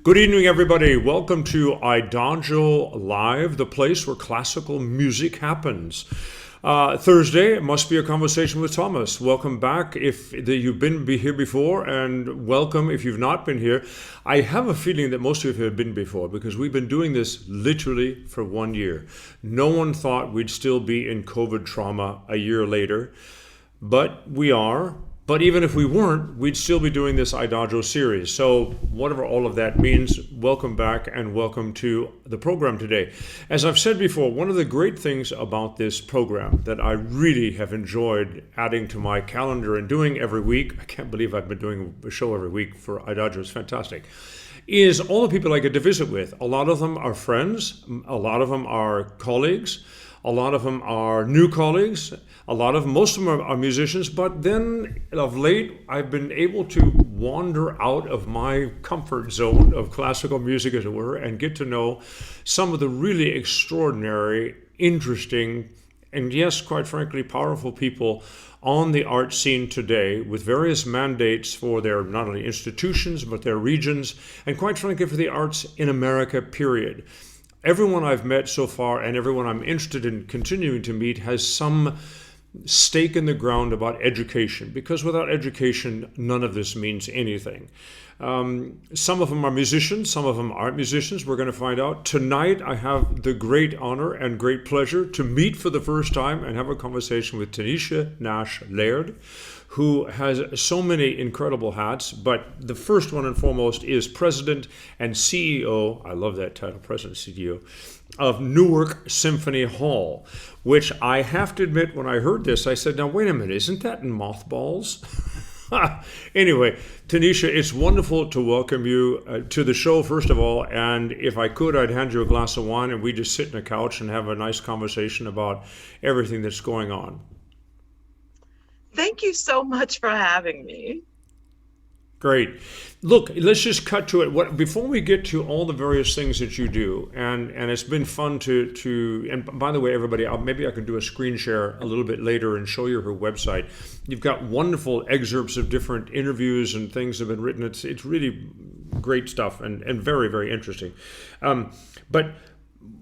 Good evening, everybody. Welcome to IDAGIO Live, the place where classical music happens. Thursday, it must be a conversation with Thomas. Welcome back if you've been here before, and welcome if you've not been here. I have a feeling that most of you have been before because we've been doing this literally for 1 year. No one thought we'd still be in COVID trauma a year later, but we are. But even if we weren't, we'd still be doing this IDAGIO series. So whatever all of that means, welcome back and welcome to the program today. As I've said before, one of the great things about this program that I really have enjoyed adding to my calendar and doing every week, I can't believe I've been doing a show every week for IDAGIO, it's fantastic, is all the people I get to visit with. A lot of them are friends, a lot of them are colleagues, a lot of them are new colleagues, most of them are musicians, but then of late I've been able to wander out of my comfort zone of classical music, as it were, and get to know some of the really extraordinary, interesting, and yes, quite frankly, powerful people on the art scene today with various mandates for their not only institutions, but their regions, and quite frankly, for the arts in America, period. Everyone I've met so far and everyone I'm interested in continuing to meet has some stake in the ground about education, because without education, none of this means anything. Some of them are musicians, some of them aren't musicians. We're going to find out. Tonight, I have the great honor and great pleasure to meet for the first time and have a conversation with Taneshia Laird, who has so many incredible hats, but the first one and foremost is President and CEO, I love that title, President and CEO, of Newark Symphony Hall, which I have to admit, when I heard this, I said, now wait a minute, isn't that in mothballs? Anyway, Taneshia, it's wonderful to welcome you to the show, first of all, and if I could, I'd hand you a glass of wine and we just sit on a couch and have a nice conversation about everything that's going on. Thank you so much for having me. Great. Look, let's just cut to it. Before we get to all the various things that you do, and it's been fun to and by the way, everybody, maybe I can do a screen share a little bit later and show you her website. You've got wonderful excerpts of different interviews and things that have been written. It's really great stuff and very, very interesting. But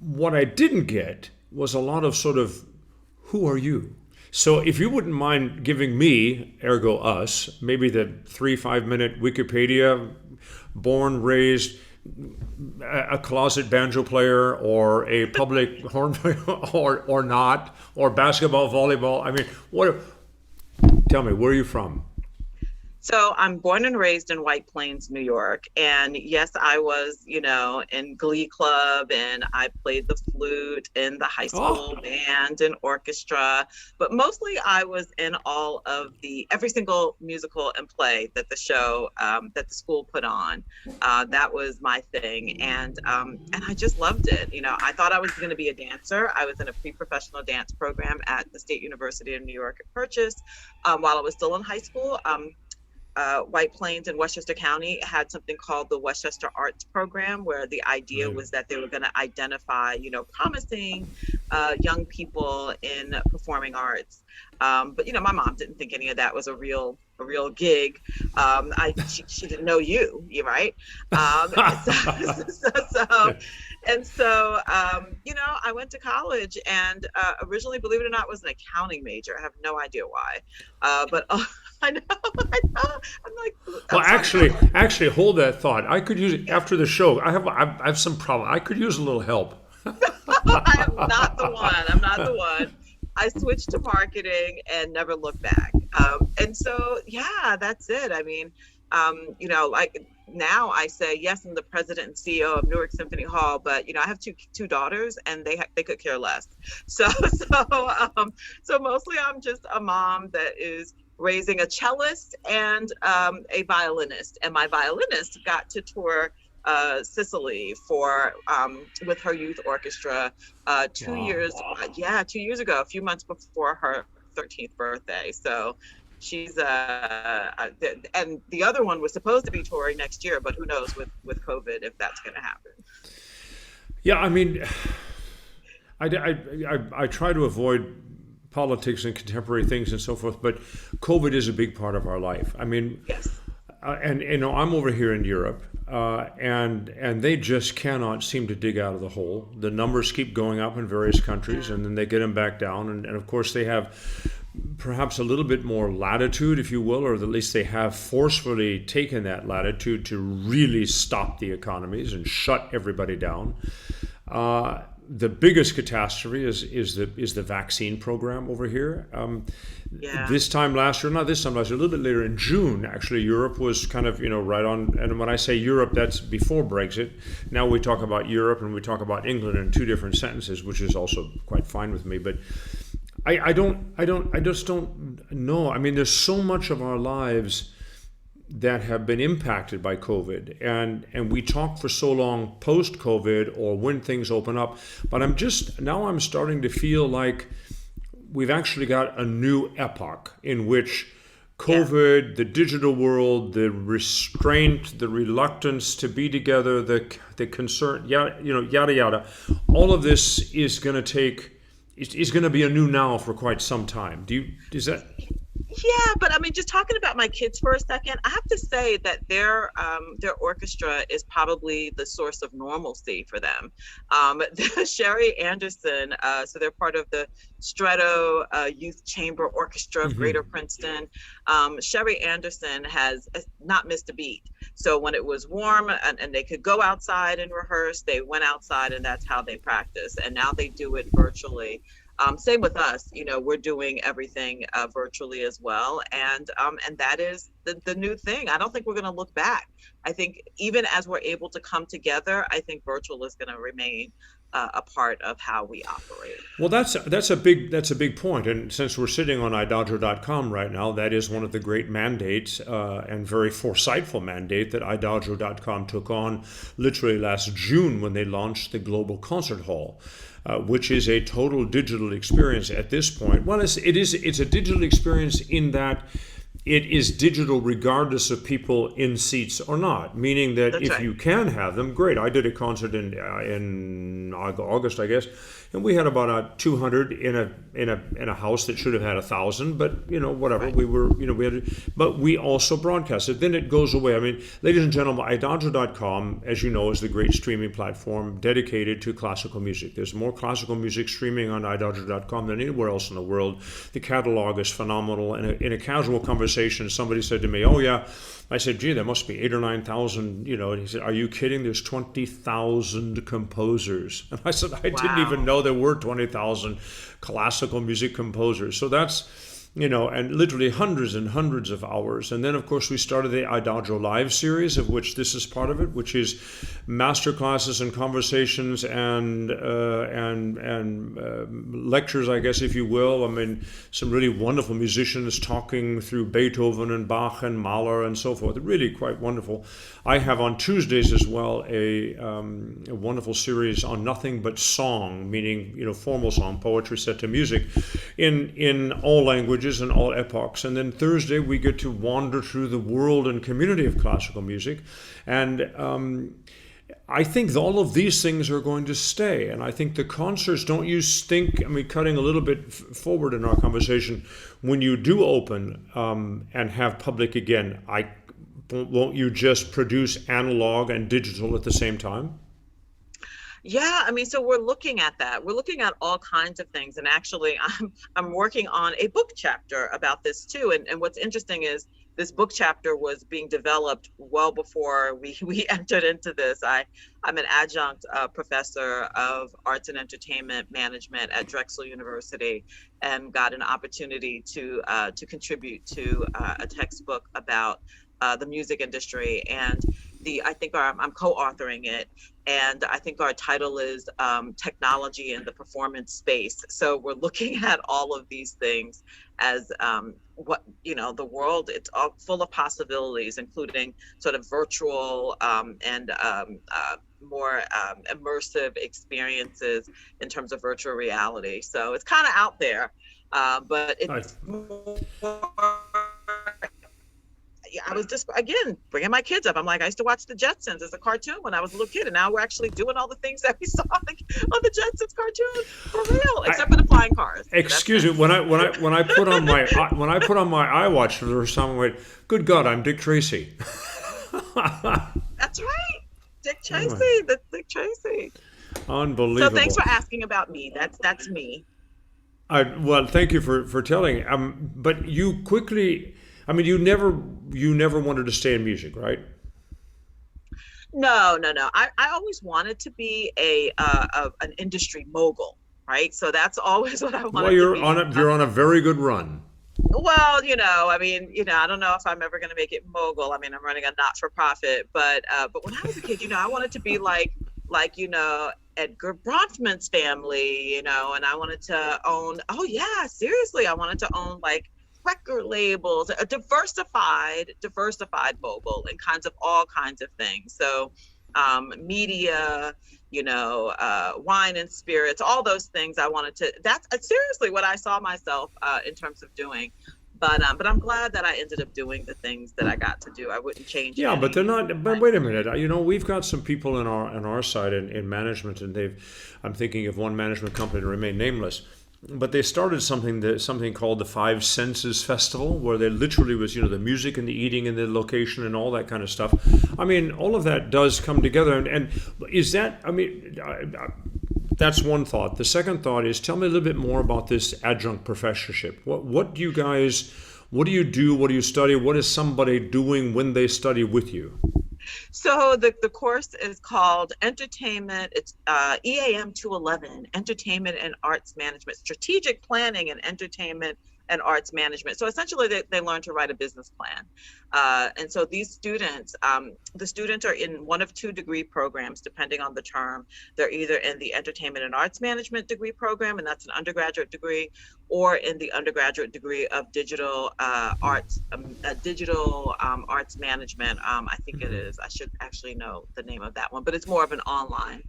what I didn't get was a lot of sort of, who are you? So if you wouldn't mind giving me, ergo us, maybe the 3-5 minute Wikipedia, born, raised, a closet banjo player, or a public horn player, or not, or basketball, volleyball. I mean, tell me, where are you from? So I'm born and raised in White Plains, New York. And yes, I was, in Glee Club, and I played the flute in the high school band and orchestra. But mostly I was in every single musical and play that the show, that the school put on. That was my thing. And I just loved it. I thought I was going to be a dancer. I was in a pre-professional dance program at the State University of New York at Purchase while I was still in high school. White Plains and Westchester County had something called the Westchester Arts Program, where the idea was that they were going to identify, promising young people in performing arts. But my mom didn't think any of that was a real gig. She didn't know you, right? So I went to college, and originally, believe it or not, was an accounting major. I have no idea why, but I know. I'm like, well, actually, hold that thought. I could use it after the show. I have some problem. I could use a little help. I'm not the one. I switched to marketing and never looked back. And so, yeah, that's it. I mean, like now I say, yes, I'm the president and CEO of Newark Symphony Hall, but, I have two daughters, and they could care less. So mostly I'm just a mom that is raising a cellist and a violinist. And my violinist got to tour Sicily with her youth orchestra 2 years ago, a few months before her 13th birthday. So she's and the other one was supposed to be touring next year, but who knows with COVID if that's going to happen. Yeah, I mean, I try to avoid politics and contemporary things and so forth, but COVID is a big part of our life. I mean, yes. And I'm over here in Europe. and they just cannot seem to dig out of the hole. The numbers keep going up in various countries, and then they get them back down. And of course, they have perhaps a little bit more latitude, if you will, or at least they have forcefully taken that latitude to really stop the economies and shut everybody down. The biggest catastrophe is the vaccine program over here. This time last year, not this time last year, a little bit later in June, actually, Europe was kind of, right on. And when I say Europe, that's before Brexit. Now we talk about Europe and we talk about England in two different sentences, which is also quite fine with me. But I just don't know. I mean, there's so much of our lives that have been impacted by COVID, and we talk for so long post-COVID or when things open up, but I'm starting to feel like we've actually got a new epoch in which COVID, the digital world, the restraint, the reluctance to be together, the concern, yada yada, all of this is going to be a new now for quite some time. Is that? Yeah, but I mean, just talking about my kids for a second, I have to say that their orchestra is probably the source of normalcy for them. Sherry Anderson, so they're part of the Stretto Youth Chamber Orchestra of Greater Princeton. Sherry Anderson has not missed a beat. So when it was warm and they could go outside and rehearse, they went outside and that's how they practice. And now they do it virtually. Same with us, we're doing everything virtually as well. And that is the new thing. I don't think we're going to look back. I think even as we're able to come together, I think virtual is going to remain a part of how we operate. Well, that's a big point. And since we're sitting on IDAGIO.com right now, that is one of the great mandates and very foresightful mandate that IDAGIO.com took on literally last June when they launched the Global Concert Hall. Which is a total digital experience at this point. Well, it's a digital experience in that it is digital regardless of people in seats or not. Meaning that if you can have them, great. I did a concert in August, I guess, and we had about 200 in a house that should have had 1,000. But whatever, we were but we also broadcasted. Then it goes away. I mean, ladies and gentlemen, IDAGIO.com, as you know, is the great streaming platform dedicated to classical music. There's more classical music streaming on IDAGIO.com than anywhere else in the world. The catalog is phenomenal. And in a casual conversation, somebody said to me, "Oh yeah." I said, "Gee, there must be 8,000 or 9,000." And he said, "Are you kidding? There's 20,000 composers." And I said, "I didn't even know there were 20,000 classical music composers." So that's, and literally hundreds and hundreds of hours. And then, of course, we started the IDAGIO Live series, of which this is part of it, which is master classes and conversations and lectures, I guess, if you will. I mean, some really wonderful musicians talking through Beethoven and Bach and Mahler and so forth. Really quite wonderful. I have on Tuesdays as well a wonderful series on nothing but song, meaning formal song, poetry set to music, in all languages and all epochs. And then Thursday we get to wander through the world and community of classical music. And I think all of these things are going to stay. And I think the concerts, don't you think, cutting a little bit forward in our conversation, when you do open and have public again, won't you just produce analog and digital at the same time? Yeah, so we're looking at that. We're looking at all kinds of things. And actually, I'm working on a book chapter about this too. And what's interesting is this book chapter was being developed well before we entered into this. I'm an adjunct professor of arts and entertainment management at Drexel University, and got an opportunity to contribute to a textbook about the music industry. And I'm co-authoring it, and I think our title is Technology in the Performance Space. So we're looking at all of these things as the world, it's all full of possibilities, including sort of virtual and more immersive experiences in terms of virtual reality. So it's kind of out there, but it's more. I was just, again, bringing my kids up. I'm like, I used to watch the Jetsons as a cartoon when I was a little kid, and now we're actually doing all the things that we saw on the Jetsons cartoon for real, except for the flying cars. Excuse me, when I put on my iWatch for the first time, I went, "Good God, I'm Dick Tracy." That's right. Dick Anyway, Tracy. That's Dick Tracy. So thanks unbelievable. for asking about me. That's me. Well, thank you for telling. But you quickly, I mean, you never wanted to stay in music, right? No, no, no. I always wanted to be an industry mogul, right? So that's always what I Well, wanted to be. you're on a very good run. Well, I mean, I don't know if I'm ever going to make it mogul. I mean, I'm running a not-for-profit, but when I was a kid, I wanted to be like Edgar Bronfman's family, and I wanted to own. Oh yeah, seriously, I wanted to own like record labels, a diversified mogul, and all kinds of things. So, media, wine and spirits, all those things I wanted to. That's seriously what I saw myself in terms of doing. But I'm glad that I ended up doing the things that I got to do. I wouldn't change Yeah, but any. they're not. But wait a minute. We've got some people in our side in management, and they've. I'm thinking of one management company to remain nameless, but they started something called the Five Senses Festival, where they literally was the music and the eating and the location and all that kind of stuff. I mean, all of that does come together, and is that? I mean. That's one thought. The second thought is, tell me a little bit more about this adjunct professorship. What do you guys, what do you do? What do you study? What is somebody doing when they study with you? So the course is called Entertainment. It's EAM 211, Entertainment and Arts Management, Strategic Planning and Entertainment and Arts Management. So essentially, they learn to write a business plan. And so these students, the students are in one of two degree programs, depending on the term. They're either in the Entertainment and Arts Management degree program, and that's an undergraduate degree, or in the undergraduate degree of digital arts management. I think it is. I should actually know the name of that one, but it's more of an online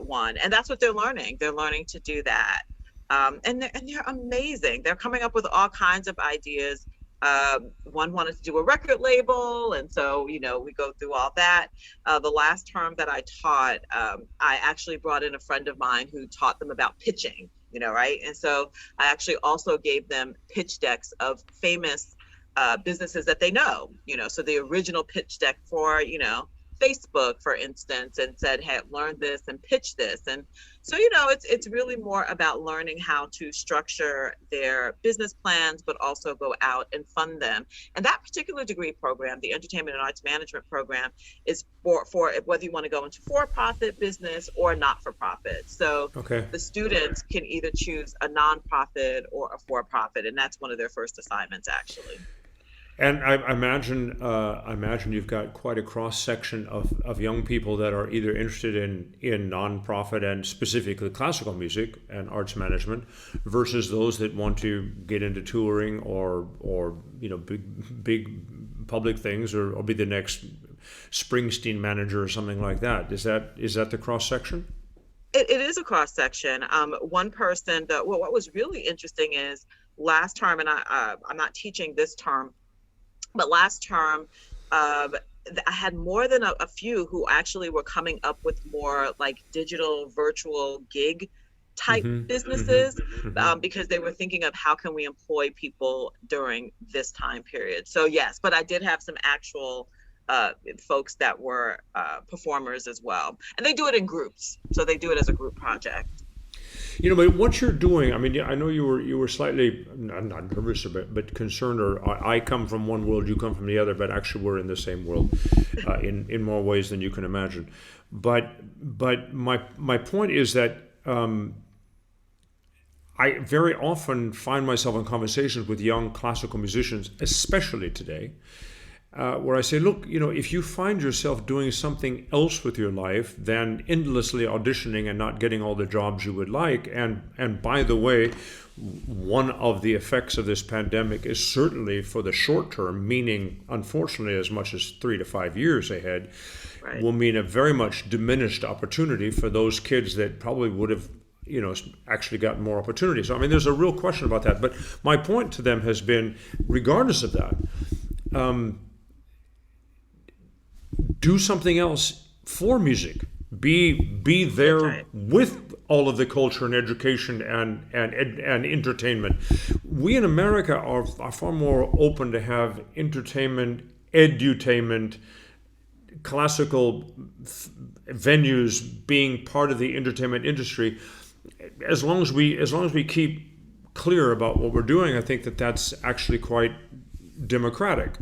one. And that's what they're learning. They're learning to do that. And they're amazing. They're coming up with all kinds of ideas. One wanted to do a record label, and so we go through all that. The last term that I taught, I actually brought in a friend of mine who taught them about pitching. Right? And so I actually also gave them pitch decks of famous businesses that they know. So the original pitch deck for Facebook, for instance, and said, hey, learn this and pitch this. And so, it's really more about learning how to structure their business plans, but also go out and fund them. And that particular degree program, the Entertainment and Arts Management program, is for whether you want to go into for-profit business or not-for-profit. So Okay. the students can either choose a nonprofit or a for-profit, and that's one of their first assignments, actually. And I imagine you've got quite a cross section of young people that are either interested in nonprofit and specifically classical music and arts management, versus those that want to get into touring or big public things, or be the next Springsteen manager or something like that. Is that the cross section? It is a cross section. One person what was really interesting is last term, and I'm not teaching this term. But last term, I had more than a few who actually were coming up with more like digital virtual gig type businesses, because they were thinking of how can we employ people during this time period. So yes, but I did have some actual folks that were performers as well. And they do it in groups. So they do it as a group project. But what you're doing, I mean, I know you were slightly, not nervous, but concerned, or I come from one world, you come from the other, but actually we're in the same world in more ways than you can imagine. But my point is that I very often find myself in conversations with young classical musicians, especially today, where I say, look, if you find yourself doing something else with your life than endlessly auditioning and not getting all the jobs you would like, and by the way, one of the effects of this pandemic is certainly for the short term, meaning unfortunately as much as 3 to 5 years ahead, Right. will mean a very much diminished opportunity for those kids that probably would have actually gotten more opportunities. So, I mean, there's a real question about that. But my point to them has been, regardless of that, do something else for music. Be there Right. with all of the culture and education and entertainment. We in America are far more open to have entertainment, edutainment, classical venues being part of the entertainment industry, as long as we keep clear about what we're doing, I think that's actually quite democratic.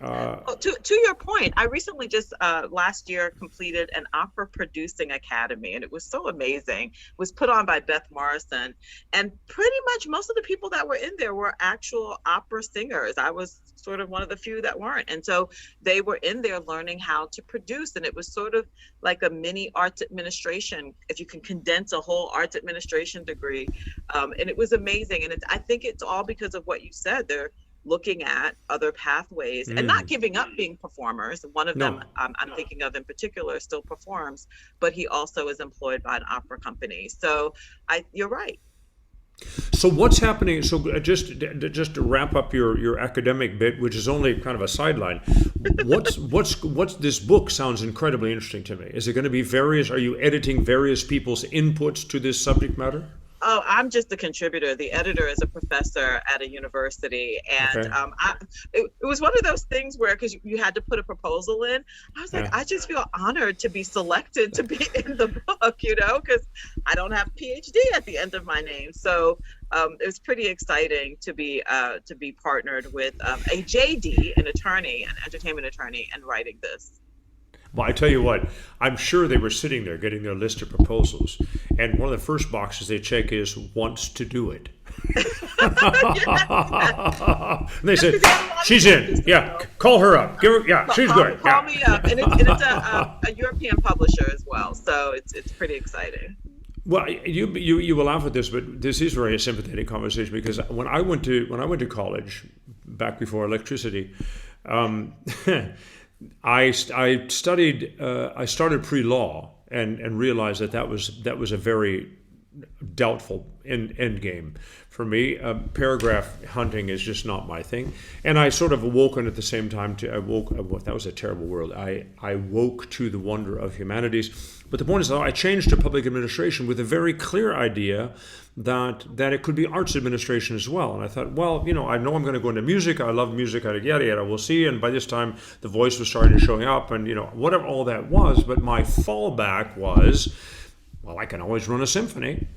Well, to your point, I recently just last year completed an opera producing academy, and it was so amazing. It was put on by Beth Morrison, and pretty much most of the people that were in there were actual opera singers. I was sort of one of the few that weren't, and so they were in there learning how to produce, and it was sort of like a mini arts administration, if you can condense a whole arts administration degree, and it was amazing. And I think it's all because of what you said. They're looking at other pathways and not giving up being performers. One of them I'm thinking of in particular still performs, but he also is employed by an opera company. So you're right. So what's happening? So just to wrap up your academic bit, which is only kind of a sideline, what's this book sounds incredibly interesting to me. Is it going to be are you editing various people's inputs to this subject matter? Oh, I'm just a contributor. The editor is a professor at a university. And okay. It was one of those things where, because you had to put a proposal in, I was like, I just feel honored to be selected to be in the book, because I don't have PhD at the end of my name. So it was pretty exciting to be partnered with a JD, an entertainment attorney, and writing this. Well, I tell you what, I'm sure they were sitting there getting their list of proposals, and one of the first boxes they check is wants to do it. And they said, she's in. Yeah, call her up. Give her. Yeah, she's good. Call me up, and it's a European publisher as well, so it's pretty exciting. Well, you will laugh at this, but this is very sympathetic conversation, because when I went to college back before electricity. I started pre-law and realized that was a very doubtful end game for me. Paragraph hunting is just not my thing, and I sort of awoken at the same time that was a terrible word. I woke to the wonder of humanities. But the point is, I changed to public administration with a very clear idea that it could be arts administration as well. And I thought, well, I know I'm going to go into music. I love music. Yada yada. We'll see. And by this time, the voice was starting to showing up, and whatever all that was. But my fallback was, well, I can always run a symphony.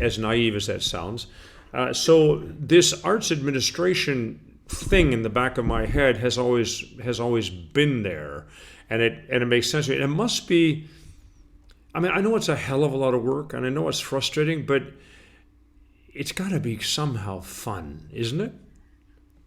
As naive as that sounds. So this arts administration thing in the back of my head has always been there, and it makes sense to me. And it must be. I mean, I know it's a hell of a lot of work, and I know it's frustrating, but it's got to be somehow fun, isn't it?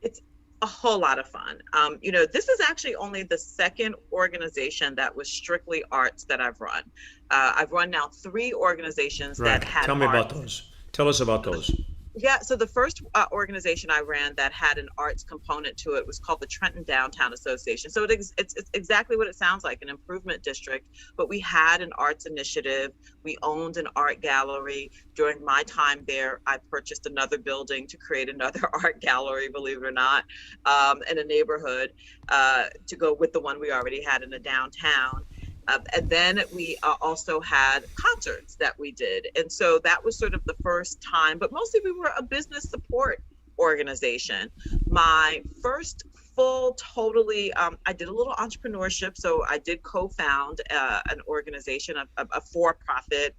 It's a whole lot of fun. This is actually only the second organization that was strictly arts that I've run. I've run now 3 organizations that had Tell me about those. Tell us about those. Yeah, so the first organization I ran that had an arts component to it was called the Trenton Downtown Association. So it's exactly what it sounds like, an improvement district, but we had an arts initiative. We owned an art gallery. During my time there, I purchased another building to create another art gallery, believe it or not, in a neighborhood to go with the one we already had in the downtown. And then we also had concerts that we did. And so that was sort of the first time, but mostly we were a business support organization. My first I did a little entrepreneurship. So I did co-found an organization, a for-profit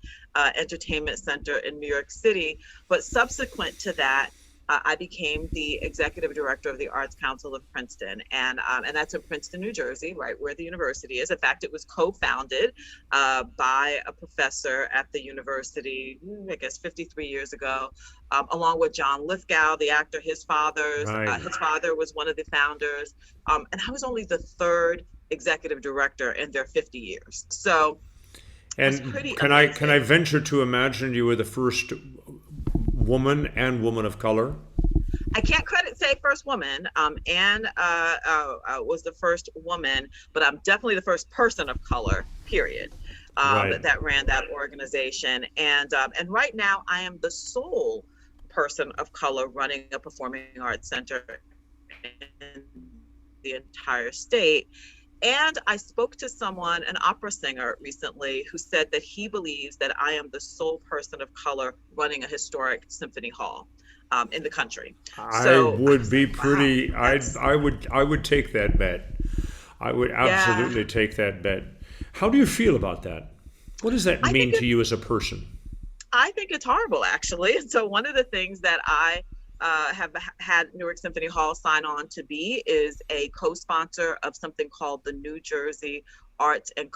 entertainment center in New York City. But subsequent to that, I became the executive director of the Arts Council of Princeton, and that's in Princeton, New Jersey, right where the university is. In fact, it was co-founded by a professor at the university, I guess 53 years ago, along with John Lithgow, the actor. His father was one of the founders, and I was only the 3rd executive director in their 50 years. So, and can I venture to imagine you were the first woman of color? I can't say first woman. Anne was the first woman, but I'm definitely the first person of color, period, that ran that organization. And right now I am the sole person of color running a performing arts center in the entire state. And I spoke to someone, an opera singer recently, who said that he believes that I am the sole person of color running a historic symphony hall in the country. I would take that bet. I would Yeah. absolutely take that bet. How do you feel about that? What does that I mean think to you as a person? I think it's horrible, actually. So one of the things that I have had Newark Symphony Hall sign on to be is a co-sponsor of something called the New Jersey Arts and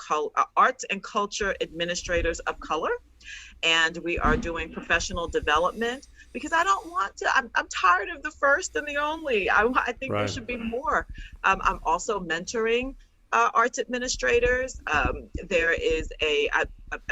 Culture Administrators of Color. And we are doing professional development because I don't want to, I'm tired of the first and the only. I think there Right. should be more. I'm also mentoring arts administrators. There is I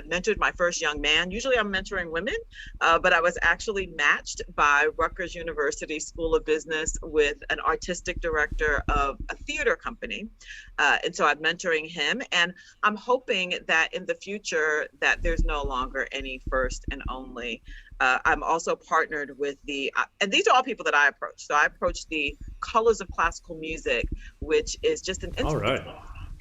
mentored my first young man. Usually I'm mentoring women, but I was actually matched by Rutgers University School of Business with an artistic director of a theater company. And so I'm mentoring him, and I'm hoping that in the future that there's no longer any first and only. I'm also partnered with and these are all people that I approach. So I approach the Colors of Classical Music, which is just All right.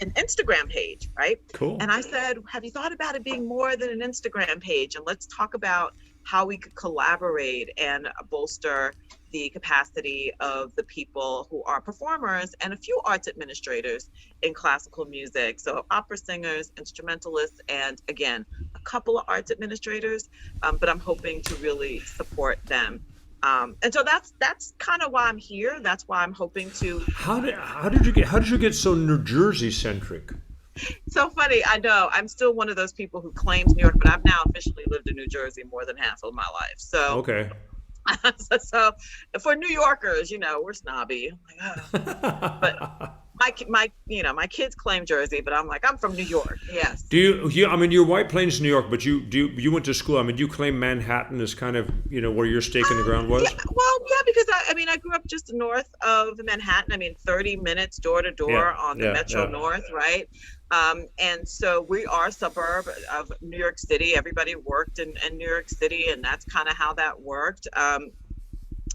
an Instagram page, right? Cool. And I said, have you thought about it being more than an Instagram page? And let's talk about how we could collaborate and bolster the capacity of the people who are performers and a few arts administrators in classical music. So opera singers, instrumentalists, and again, a couple of arts administrators, but I'm hoping to really support them. And so that's kind of why I'm here. That's why I'm hoping to. How did you get so New Jersey centric? So funny. I know I'm still one of those people who claims New York, but I've now officially lived in New Jersey more than half of my life. So Okay. so for New Yorkers, we're snobby. But my kids claim Jersey, but I'm like, I'm from New York. Yes. I mean, you're White Plains, New York, but you went to school. I mean, do you claim Manhattan as kind of, where your stake in the ground was? Yeah, because I grew up just north of Manhattan. 30 minutes door to door on the Metro North, right? And so we are a suburb of New York City. Everybody worked in New York City, and that's kind of how that worked.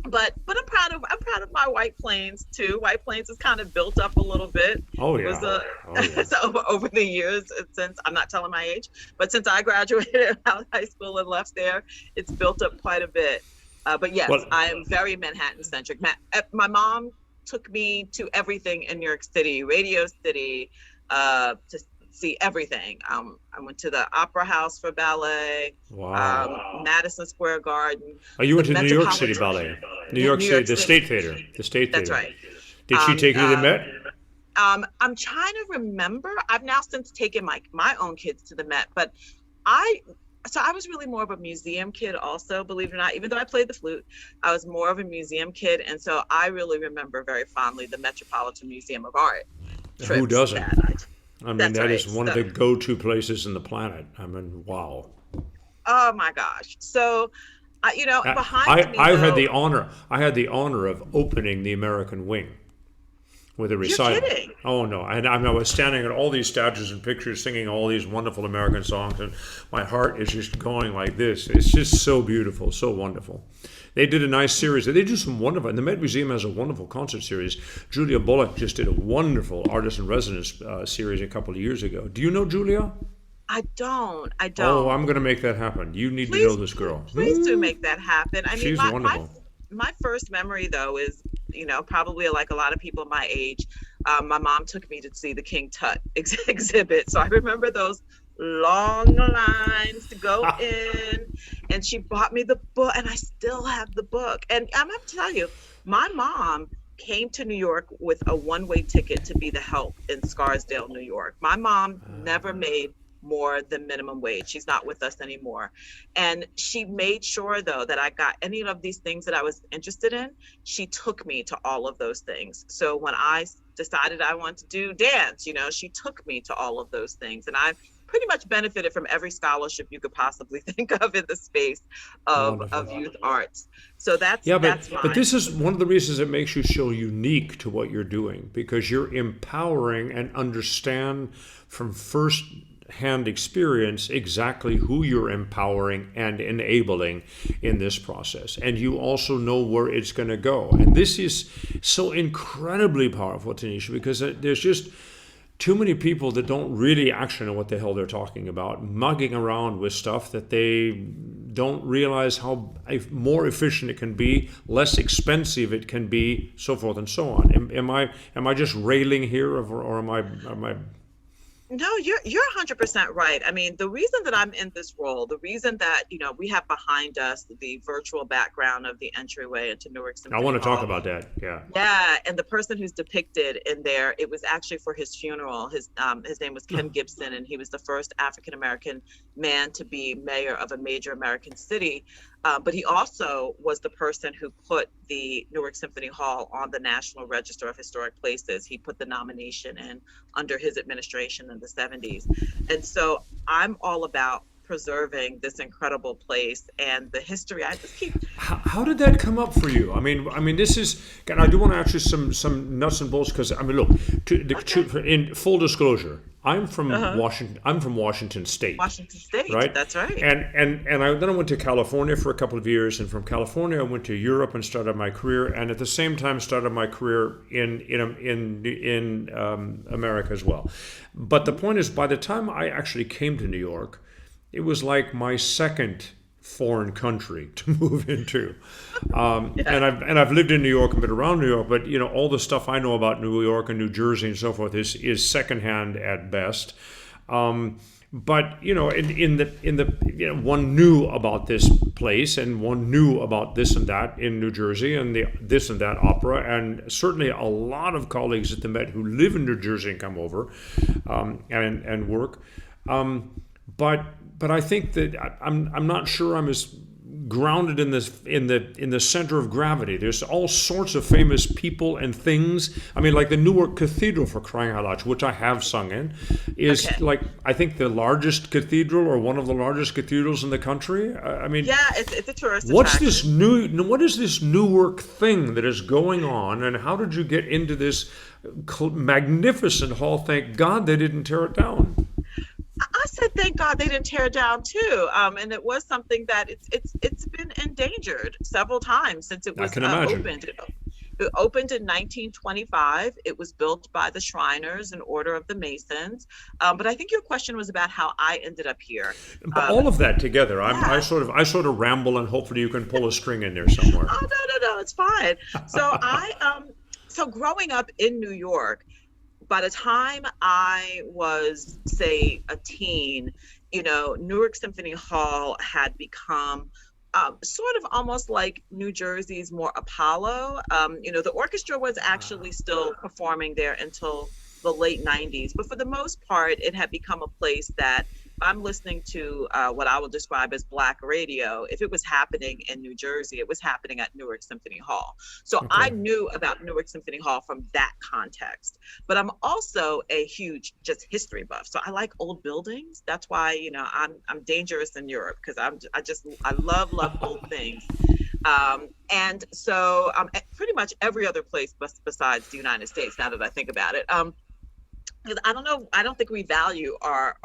But I'm proud of my White Plains too. White Plains has kind of built up a little bit. Oh yeah. So over the years, since I'm not telling my age, but since I graduated out of high school and left there, it's built up quite a bit. But yes, I am very Manhattan centric. My mom took me to everything in New York City, Radio City, to see everything. I went to the Opera House for ballet. Wow. Madison Square Garden. Oh, you went to the New York City Ballet. New York City, the State Theater. The State Theater. That's right. Did she take you to the Met? I'm trying to remember. I've now since taken my own kids to the Met, but I was really more of a museum kid also, believe it or not. Even though I played the flute, I was more of a museum kid. And so I really remember very fondly the Metropolitan Museum of Art. Who doesn't? That right. is one of the go-to places in the planet. Wow. Oh my gosh. So, behind me, I had the honor of opening the American Wing with a recital. You're kidding. Oh no! I was standing at all these statues and pictures, singing all these wonderful American songs, and my heart is just going like this. It's just so beautiful, so wonderful. They did a nice series. They do some wonderful, and the Met Museum has a wonderful concert series. Julia Bullock just did a wonderful artist in residence series a couple of years ago. Do you know Julia? I don't. Oh, I'm going to make that happen. You need to know this girl. Please do make that happen. She's wonderful. My first memory, though, is, probably like a lot of people my age, my mom took me to see the King Tut exhibit. So I remember those long lines to go in, and she bought me the book, and I still have the book. And I'm going to tell you, my mom came to New York with a one-way ticket to be the help in Scarsdale, New York. My mom never made more than minimum wage. She's not with us anymore. And she made sure, though, that I got any of these things that I was interested in. She took me to all of those things. So when I decided I wanted to do dance, she took me to all of those things. And I pretty much benefited from every scholarship you could possibly think of in the space of youth arts. So that's mine. But this is one of the reasons it makes you so unique to what you're doing, because you're empowering and understand from first-hand experience exactly who you're empowering and enabling in this process. And you also know where it's going to go. And this is so incredibly powerful, Taneshia, because there's just too many people that don't really actually know what the hell they're talking about, mugging around with stuff that they don't realize how more efficient it can be, less expensive it can be, so forth and so on. Am I just railing here, or am I? No, you're 100% right. I mean, the reason that I'm in this role, the reason that, we have behind us the virtual background of the entryway into Newark Symphony I want to Hall. talk about that. Yeah. Yeah, and the person who's depicted in there, it was actually for his funeral. His name was Ken Gibson, and he was the first African American man to be mayor of a major American city. But he also was the person who put the Newark Symphony Hall on the National Register of Historic Places. He put the nomination in under his administration in the 70s. And so I'm all about preserving this incredible place and the history. I just keep. How did that come up for you? I mean, this is. And I do want to ask you some nuts and bolts, because look. In full disclosure, I'm from Washington. I'm from Washington State. Washington State, right? That's right. And then I went to California for a couple of years, and from California I went to Europe and started my career, and at the same time started my career in America as well. But the point is, by the time I actually came to New York, it was like my second foreign country to move into. And I've lived in New York and been around New York, but all the stuff I know about New York and New Jersey and so forth is secondhand at best. But one knew about this place, and one knew about this and that in New Jersey, and this and that opera, and certainly a lot of colleagues at the Met who live in New Jersey and come over and work. But I think that I'm not sure I'm as grounded in the center of gravity. There's all sorts of famous people and things. I mean, like the Newark Cathedral, for crying out loud, which I have sung in, is like, I think, the largest cathedral, or one of the largest cathedrals in the country. It's a tourist What is this Newark thing that is going on, and how did you get into this magnificent hall? Thank God they didn't tear it down. I said, thank God they didn't tear it down too. And it was something that it's been endangered several times since it was opened. It opened in 1925. It was built by the Shriners in Order of the Masons. But I think your question was about how I ended up here. But all of that together, I sort of ramble, and hopefully you can pull a string in there somewhere. Oh, no, it's fine. So so growing up in New York, by the time I was, say, a teen, Newark Symphony Hall had become sort of almost like New Jersey's more Apollo. The orchestra was actually still performing there until the late 90s. But for the most part, it had become a place that I'm listening to what I will describe as Black radio. If it was happening in New Jersey, it was happening at Newark Symphony Hall. So I knew about Newark Symphony Hall from that context. But I'm also a huge just history buff. So I like old buildings. That's why, I'm dangerous in Europe, because I love old things. And so pretty much every other place besides the United States, now that I think about it. I don't know. I don't think we value our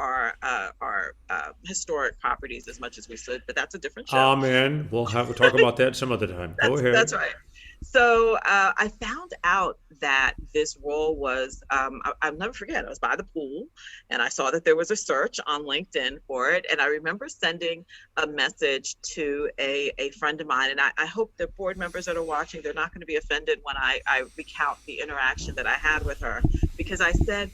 historic properties as much as we should, but that's a different show. Amen. We'll talk about that some other time. Go ahead. That's right. So I found out that this role was, I'll never forget, I was by the pool and I saw that there was a search on LinkedIn for it. And I remember sending a message to a friend of mine. And I hope the board members that are watching, they're not going to be offended when I recount the interaction that I had with her, because I said,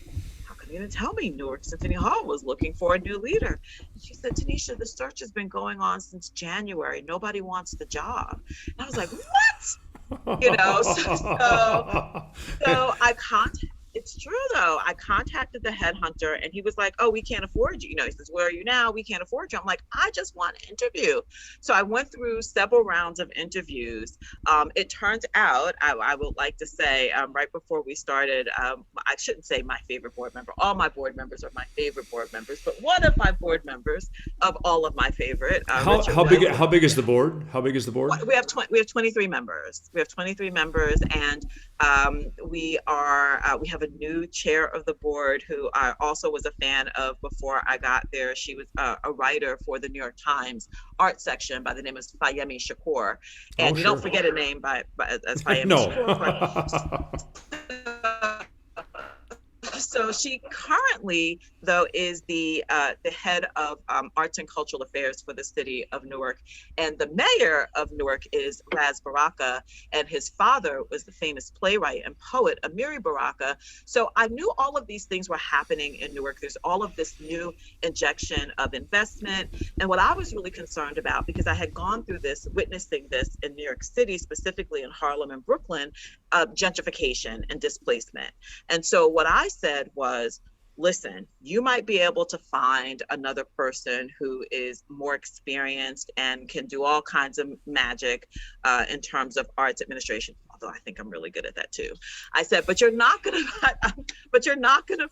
you didn't tell me Newark Symphony Hall was looking for a new leader. And she said, Taneshia, the search has been going on since January. Nobody wants the job. And I was like, what? So I contacted. It's true, though. I contacted the headhunter and he was like, oh, we can't afford you. He says, where are you now? We can't afford you. I'm like, I just want an interview. So I went through several rounds of interviews. It turns out, I would like to say, right before we started, I shouldn't say my favorite board member. All my board members are my favorite board members, but one of my board members of all of my favorite. How big is the board? How big is the board? We have 23 members. We have 23 members, and we have a new chair of the board who I also was a fan of before I got there. She was a writer for the New York Times art section by the name of Fayemi Shakur. And you don't forget a name as Fayemi Shakur. So she currently, though, is the head of arts and cultural affairs for the city of Newark, and the mayor of Newark is Raz Baraka, and his father was the famous playwright and poet Amiri Baraka. So I knew all of these things were happening in Newark. There's all of this new injection of investment, and what I was really concerned about, because I had gone through this, witnessing this in New York City, specifically in Harlem and Brooklyn, gentrification and displacement. And so what I said was, listen, you might be able to find another person who is more experienced and can do all kinds of magic in terms of arts administration. Although I think I'm really good at that too. I said, but you're not gonna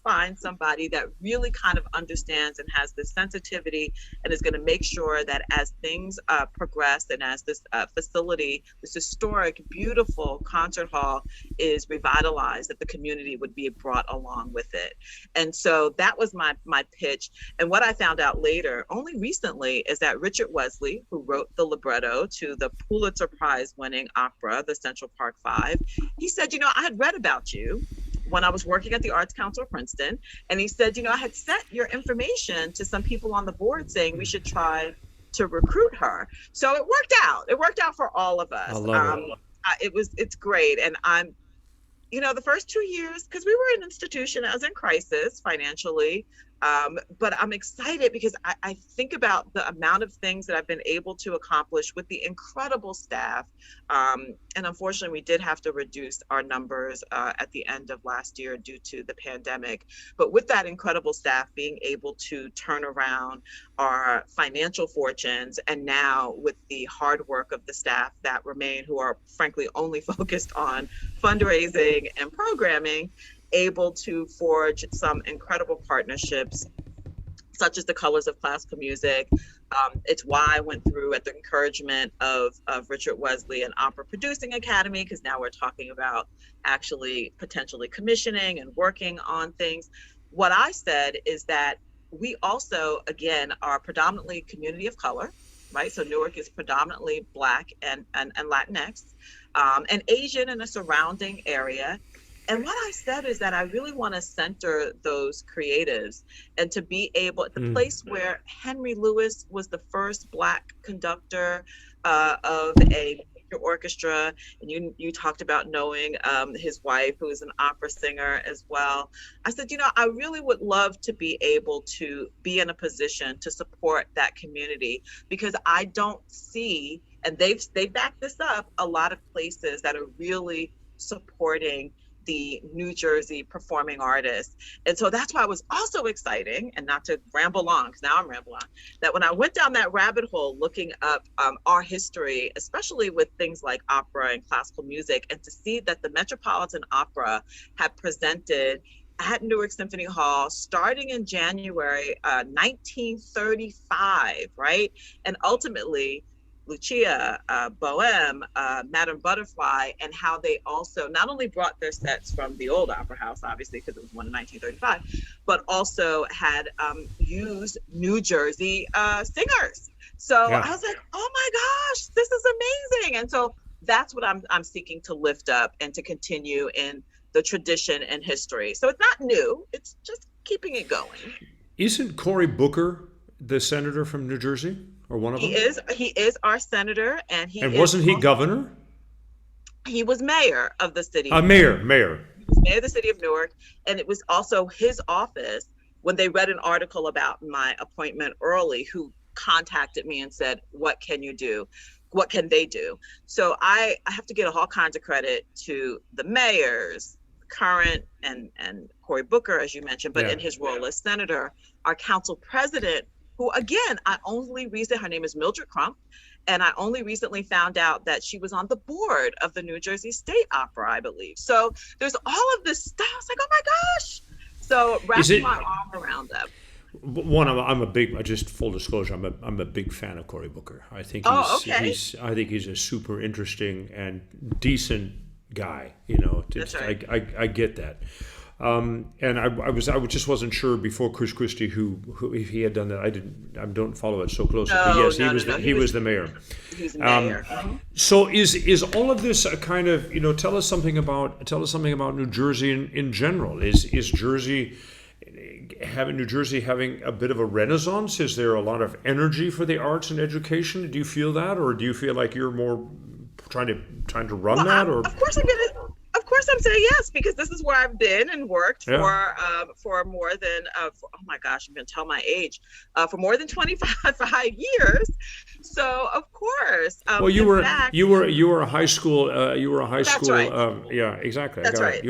find somebody that really kind of understands and has this sensitivity and is gonna make sure that as things progress and as this facility, this historic, beautiful concert hall is revitalized, that the community would be brought along with it. And so that was my pitch. And what I found out later, only recently, is that Richard Wesley, who wrote the libretto to the Pulitzer Prize winning opera, The Central Park Five, he said, I had read about you when I was working at the Arts Council of Princeton. And he said, I had sent your information to some people on the board saying we should try to recruit her. So it worked out. It worked out for all of us. I love it. It's great. And I'm, the first 2 years, because we were an institution, I was in crisis financially, but I'm excited because I think about the amount of things that I've been able to accomplish with the incredible staff. And unfortunately, we did have to reduce our numbers at the end of last year due to the pandemic. But with that incredible staff, being able to turn around our financial fortunes, and now with the hard work of the staff that remain, who are frankly only focused on fundraising and programming, able to forge some incredible partnerships, such as the Colors of Classical Music. It's why I went through, at the encouragement of Richard Wesley, an opera producing academy, because now we're talking about actually potentially commissioning and working on things. What I said is that we also, again, are predominantly community of color, right? So Newark is predominantly Black and Latinx, and Asian in a surrounding area. And what I said is that I really want to center those creatives and to be able, at the place where Henry Lewis was the first Black conductor of a major orchestra, and you talked about knowing his wife, who is an opera singer as well. I said, I really would love to be able to be in a position to support that community, because I don't see, and they backed this up, a lot of places that are really supporting the New Jersey performing artists. And so that's why it was also exciting, and not to ramble on, because now I'm rambling on, that when I went down that rabbit hole looking up our history, especially with things like opera and classical music, and to see that the Metropolitan Opera had presented at Newark Symphony Hall starting in January 1935, right? And ultimately, Lucia, Bohème, Madame Butterfly, and how they also not only brought their sets from the old Opera House, obviously, because it was one in 1935, but also had used New Jersey singers. So I was like, oh my gosh, this is amazing. And so that's what I'm seeking to lift up and to continue in the tradition and history. So it's not new, it's just keeping it going. Isn't Cory Booker the senator from New Jersey? Or one of them? He is our senator, and wasn't he governor? He was mayor of the city. Mayor. He was mayor of the city of Newark, and it was also his office, when they read an article about my appointment early, who contacted me and said, what can you do? What can they do? So I have to give all kinds of credit to the mayors, current and Cory Booker, as you mentioned, but in his role as senator, our council president, who, again, her name is Mildred Crump, and I only recently found out that she was on the board of the New Jersey State Opera, I believe. So there's all of this stuff. I was like, oh my gosh. So wrapping my arm around them. I'm a big, just full disclosure, I'm a big fan of Cory Booker. I think I think he's a super interesting and decent guy. That's right. I get that. And I just wasn't sure before Chris Christie who if he had done that. I don't follow it so closely. But yes, he was the mayor. He's the mayor. So is all of this a kind of, tell us something about New Jersey in general? Is New Jersey having a bit of a renaissance? Is there a lot of energy for the arts and education? Do you feel that, or do you feel like you're more trying to run that? Or Of course, I'm saying yes, because this is where I've been and worked for more than oh my gosh, I'm going to tell my age, for more than 25 years. So of course, well, you were a high school yeah, exactly. That's right.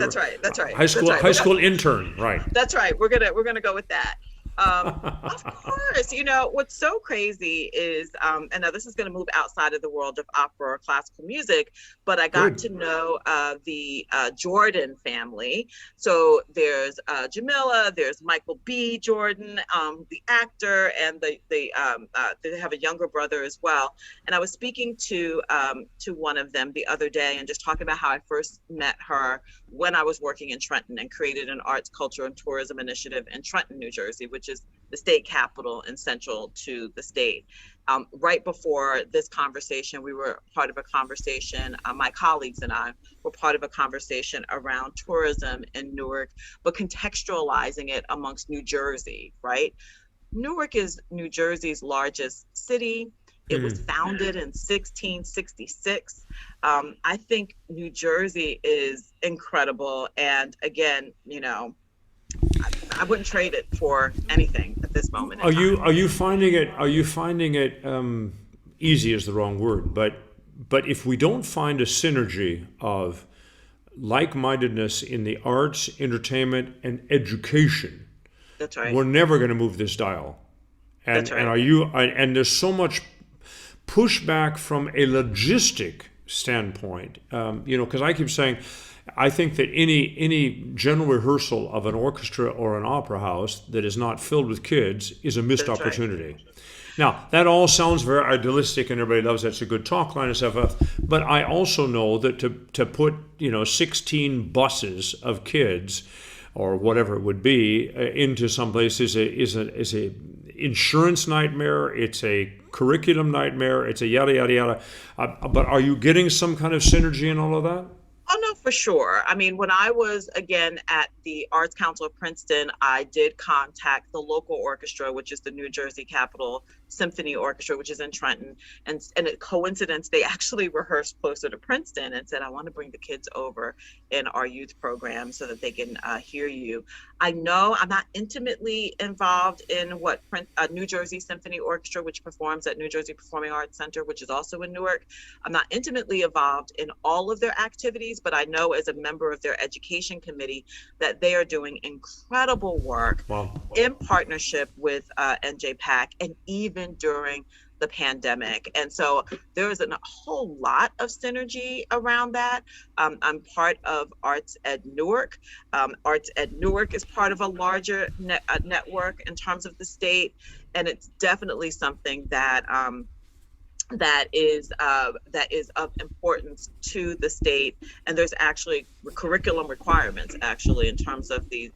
High school intern, right? That's right. We're gonna go with that. Of course, what's so crazy is, and now this is going to move outside of the world of opera or classical music, but I got to know the Jordan family. So there's Jamila, there's Michael B. Jordan, the actor, and they have a younger brother as well. And I was speaking to one of them the other day and just talking about how I first met her when I was working in Trenton and created an arts, culture, and tourism initiative in Trenton, New Jersey, which is the state capital and central to the state. Right before this conversation, we were part of a conversation, my colleagues and I were part of a conversation around tourism in Newark, but contextualizing it amongst New Jersey, right? Newark is New Jersey's largest city. It was founded in 1666. I think New Jersey is incredible. And again, I wouldn't trade it for anything at this moment. Are you finding it easy is the wrong word, but if we don't find a synergy of like-mindedness in the arts, entertainment, and education, that's right, we're never going to move this dial. And that's right. And there's so much pushback from a logistic standpoint, because I keep saying, I think that any general rehearsal of an orchestra or an opera house that is not filled with kids is a missed opportunity. Right. Now, that all sounds very idealistic and everybody loves that's a good talk line and stuff, but I also know that to put 16 buses of kids or whatever it would be into some place is a insurance nightmare. It's a curriculum nightmare. It's a yada yada yada. But are you getting some kind of synergy in all of that? Oh, no, for sure. I mean, when I was, again, at the Arts Council of Princeton, I did contact the local orchestra, which is the New Jersey Capitol Symphony Orchestra, which is in Trenton. And a coincidence, they actually rehearsed closer to Princeton and said, I want to bring the kids over in our youth program so that they can hear you. I know I'm not intimately involved in what New Jersey Symphony Orchestra, which performs at New Jersey Performing Arts Center, which is also in Newark. I'm not intimately involved in all of their activities, but I know as a member of their education committee that they are doing incredible work in partnership with NJPAC and even during the pandemic. And so there is a whole lot of synergy around that. I'm part of Arts at Newark. Arts at Newark is part of a larger network in terms of the state. And it's definitely something that is of importance to the state, and there's actually curriculum requirements actually in terms of the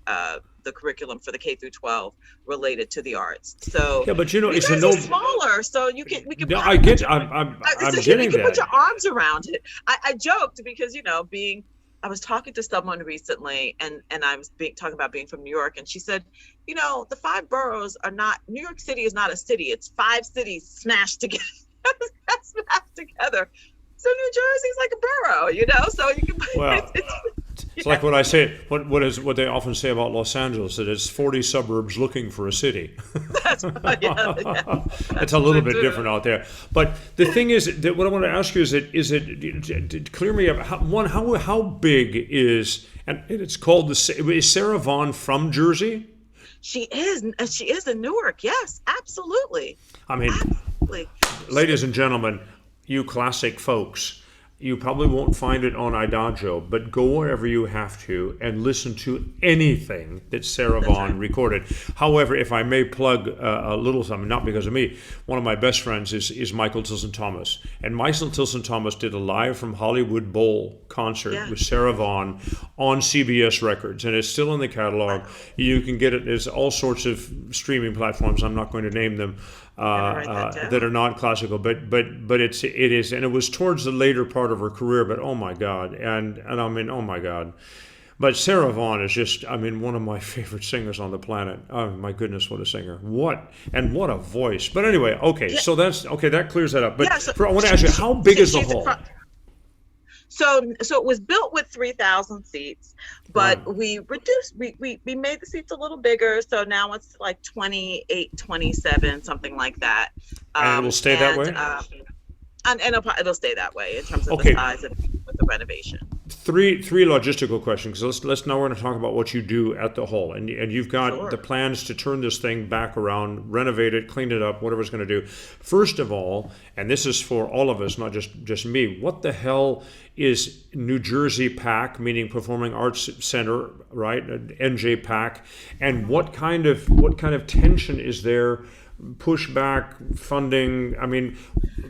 curriculum for the K through 12 related to the arts. So yeah, but it's smaller, so we can. No, I get. I'm getting that. You can put your arms around it. I joked because I was talking to someone recently, and I was talking about being from New York, and she said, the 5 boroughs are not. New York City is not a city; it's 5 cities smashed together. Smashed together. So New Jersey's like a borough, so you can it's like what I say, what they often say about Los Angeles, that it's 40 suburbs looking for a city. That's right. Yeah. It's a little bit different out there. But the thing is that what I want to ask you is clear me up. How big is, and it's called is Sarah Vaughn from Jersey? She is in Newark. Yes, absolutely. I mean, absolutely. Ladies and gentlemen, you classic folks, You probably won't find it on IDAGIO, but go wherever you have to and listen to anything that Sarah Vaughn recorded. However, if I may plug a little something, not because of me, one of my best friends is Michael Tilson Thomas. And Michael Tilson Thomas did a live from Hollywood Bowl concert with Sarah Vaughn on CBS Records, and it's still in the catalog. You can get it. There's all sorts of streaming platforms. I'm not going to name them. That are not classical, but it is, and it was towards the later part of her career. But oh my God, and I mean, oh my God. But Sarah Vaughn is just, I mean, one of my favorite singers on the planet. Oh my goodness, what a singer! What a voice! But anyway, okay, so that's okay. That clears that up. But I want to ask you, how big is the hall? So it was built with 3,000 seats, but we reduced, we made the seats a little bigger. So now it's like 28, 27, something like that. And it will stay that way? And it'll stay that way in terms of the size of with the renovation. Three logistical questions. Let's now we're going to talk about what you do at the hall, and you've got the plans to turn this thing back around, renovate it, clean it up, whatever it's going to do. First of all, and this is for all of us, not just me. What the hell is New Jersey PAC, meaning Performing Arts Center, right? NJ PAC, and what kind of tension is there? Pushback, funding. I mean,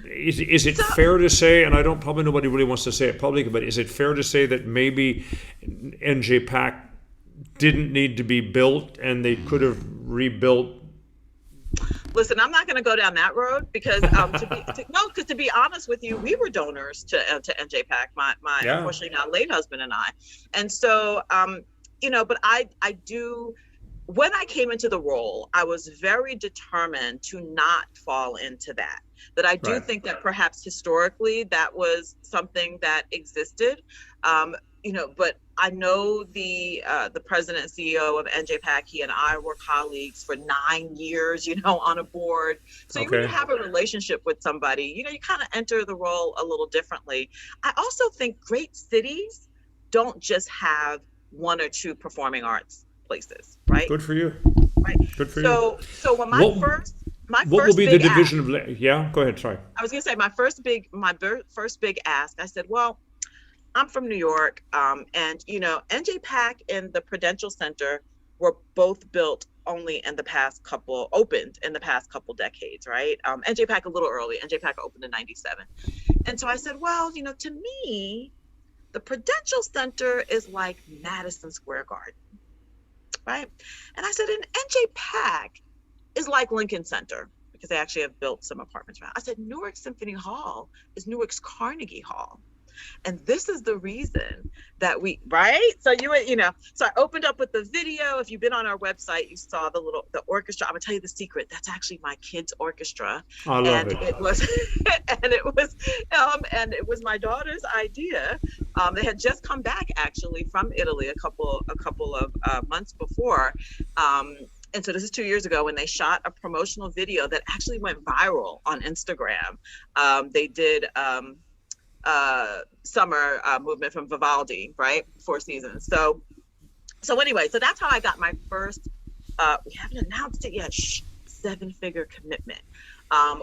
is it fair to say, and I don't, probably nobody really wants to say it publicly, but is it fair to say that maybe NJPAC didn't need to be built and they could have rebuilt? Listen, I'm not going to go down that road because to be honest with you, we were donors to NJPAC, my unfortunately now late husband and I, and so but I do. When I came into the role, I was very determined to not fall into that. That I do think that perhaps historically that was something that existed, but I know the president and CEO of NJPAC, he and I were colleagues for 9 years, on a board. So when you have a relationship with somebody, you kind of enter the role a little differently. I also think great cities don't just have one or two performing arts places, right? Good for you. Right. Good for you. So when my first what will be the division of? Yeah, go ahead. Sorry. I was gonna say my first big ask. I said, well, I'm from New York, and NJPAC and the Prudential Center were both built only opened in the past couple decades, right? NJPAC a little early. NJPAC opened in '97, and so I said, well, to me, the Prudential Center is like Madison Square Garden. Right. And I said, and NJPAC is like Lincoln Center because they actually have built some apartments around. I said, Newark Symphony Hall is Newark's Carnegie Hall. And this is the reason that so so I opened up with the video. If you've been on our website, you saw the orchestra. I'm gonna tell you the secret. That's actually my kids' orchestra. I love it. And it was my daughter's idea. They had just come back actually from Italy a couple of months before. And so this is 2 years ago when they shot a promotional video that actually went viral on Instagram. They did summer movement from Vivaldi, right? Four Seasons. So anyway, so that's how I got my first, we haven't announced it yet, 7-figure commitment,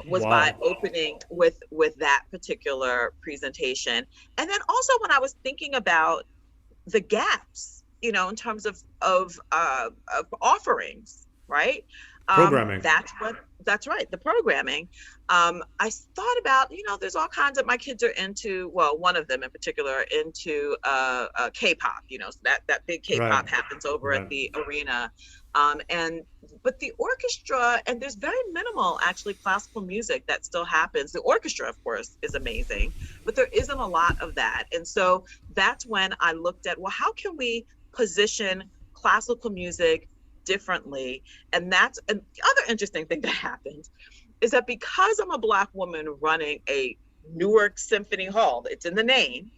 was by opening with that particular presentation. And then also when I was thinking about the gaps, in terms of offerings, right? Programming. That's right. The programming. I thought about, there's all kinds of, my kids are into, well, one of them in particular into K-pop, so that big K-pop happens over at the arena. But the orchestra, and there's very minimal actually classical music that still happens. The orchestra, of course, is amazing, but there isn't a lot of that. And so that's when I looked at, well, how can we position classical music differently? And that's the other interesting thing that happened is that because I'm a Black woman running a Newark Symphony Hall, it's in the name,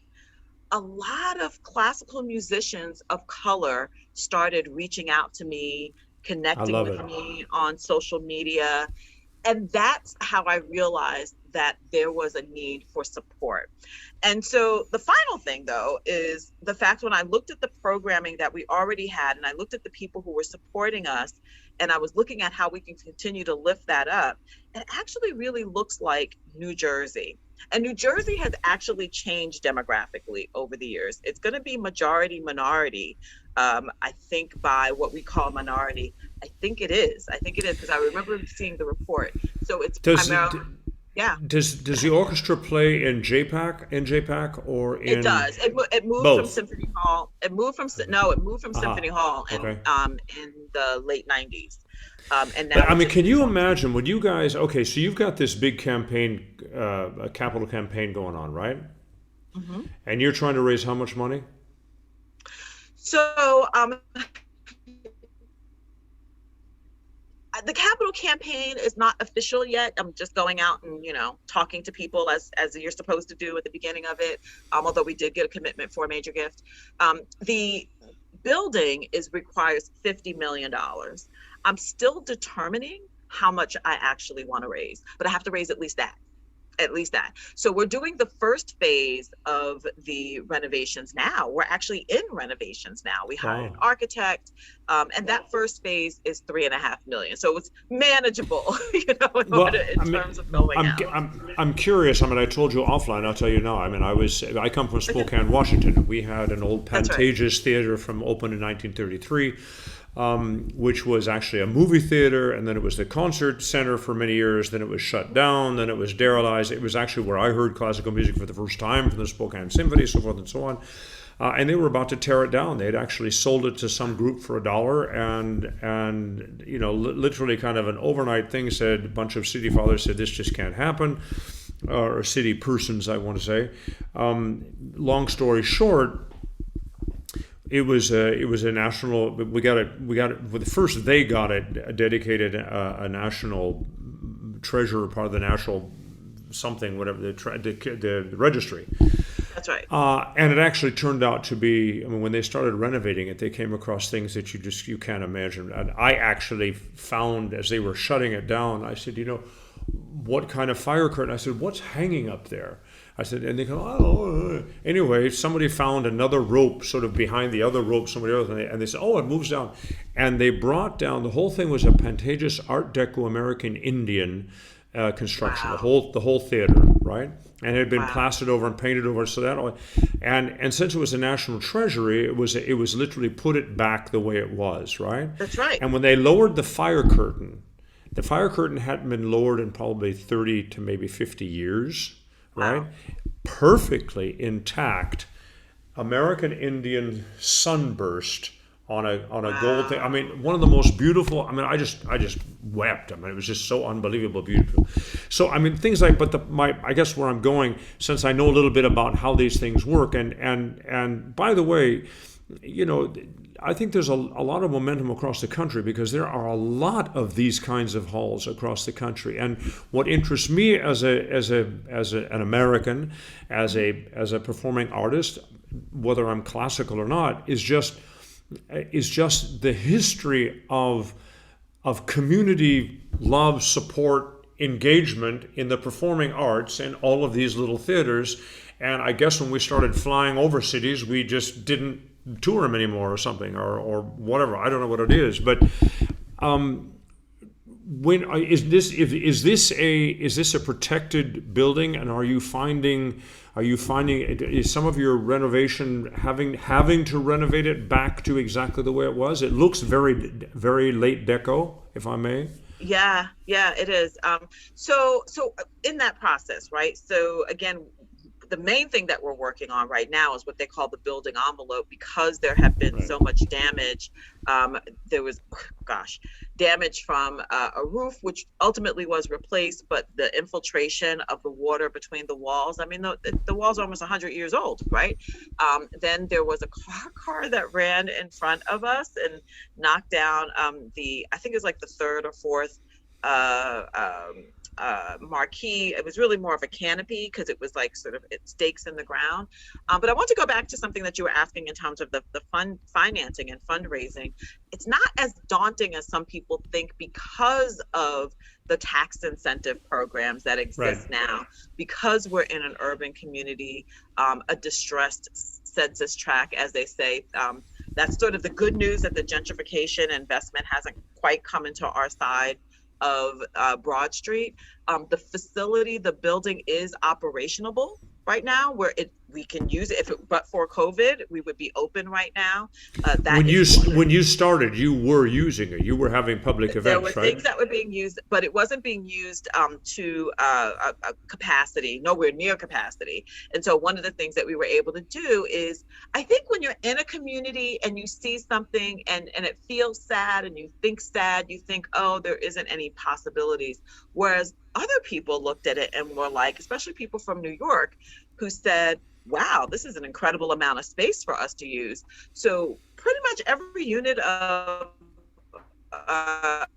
a lot of classical musicians of color started reaching out to me, connecting with me on social media. And that's how I realized that there was a need for support. And so the final thing, though, is the fact when I looked at the programming that we already had, and I looked at the people who were supporting us, and I was looking at how we can continue to lift that up, it actually really looks like New Jersey. And New Jersey has actually changed demographically over the years. It's going to be majority minority, I think, by what we call minority. I think it is. I think it is because I remember seeing the report. So it's Does primarily, yeah. does the orchestra play in JPAC or It in does. It moved from both? Symphony Hall. It moved from no, it moved from Uh-huh. Symphony Hall Okay. in the late '90s, and now But I it's mean, in can New you York. imagine when you guys? Okay, so you've got this big campaign, a capital campaign going on, right? Mhm. And you're trying to raise how much money? So the capital campaign is not official yet. I'm just going out and talking to people as you're supposed to do at the beginning of it. Although we did get a commitment for a major gift. The building requires $50 million. I'm still determining how much I actually want to raise, but I have to raise at least that. At least that. So we're doing the first phase of the renovations now. We're actually in renovations now. We hired an Wow. architect, and that first phase is 3.5 million. So it's manageable, Well, in I mean, terms of going I'm, out. I'm curious. I mean, I told you offline. I'll tell you now. I mean, I come from Okay, Spokane, Washington. We had an old that's right. Pantages theater from opened in 1933, which was actually a movie theater, and then it was the concert center for many years. Then it was shut down. Then it was derelict. It was actually where I heard classical music for the first time from the Spokane Symphony, so forth and so on. And they were about to tear it down. They'd actually sold it to some group for $1, and literally kind of an overnight thing. Said a bunch of city fathers said this just can't happen, or city persons, I want to say. Long story short, it was a national. We got it. Well, first they got it dedicated a national treasure, part of the national something, whatever the registry. That's right. And it actually turned out to be. I mean, when they started renovating it, they came across things that you can't imagine. And I actually found as they were shutting it down, I said, what kind of fire curtain? I said, what's hanging up there? I said, and they go, oh. Anyway, somebody found another rope sort of behind the other rope, somebody else, and they said, oh, it moves down. And they brought down, the whole thing was a Pantages Art Deco American Indian construction, Wow. the whole theater, right? And it had been Wow. plastered over and painted over, so that, and since it was a national treasury, it was literally put it back the way it was, right? That's right. And when they lowered the fire curtain hadn't been lowered in probably 30 to maybe 50 years, right? Wow. Perfectly intact American Indian sunburst on a gold thing. I Wow. mean, one of the most beautiful. I mean, I just wept. I mean, it was just so unbelievable beautiful. So I mean, things like. But I guess where I'm going, since I know a little bit about how these things work, and by the way, I think there's a lot of momentum across the country because there are a lot of these kinds of halls across the country. And what interests me as an American, as a performing artist, whether I'm classical or not, is just the history of community love, support, engagement in the performing arts in all of these little theaters. And I guess when we started flying over cities, we just didn't tour them anymore or something, or whatever. I don't know what it is, but when is this a protected building, and are you finding is some of your renovation having to renovate it back to exactly the way it was? It looks very very late deco, if I may. Yeah, yeah, it is. So in that process, right? So again, the main thing that we're working on right now is what they call the building envelope, because there have been Right. so much damage. There was, damage from a roof, which ultimately was replaced, but the infiltration of the water between the walls. I mean, the walls are almost 100 years old, right? Then there was a car that ran in front of us and knocked down I think it was like the third or fourth marquee. It was really more of a canopy because it was like sort of stakes in the ground. But I want to go back to something that you were asking in terms of the fund financing and fundraising. It's not as daunting as some people think because of the tax incentive programs that exist now, because we're in an urban community, a distressed census tract, as they say. That's sort of the good news, that the gentrification investment hasn't quite come into our side of Broad Street. The facility, the building is operationable right now, where we can use it. But for COVID, we would be open right now. When you started, you were using it. You were having public events, there were right? things that were being used, but it wasn't being used to a capacity, nowhere near capacity. And so one of the things that we were able to do is, I think when you're in a community and you see something and it feels sad and you think, oh, there isn't any possibilities. Whereas other people looked at it and were like, especially people from New York, who said, wow, this is an incredible amount of space for us to use. So pretty much every unit of a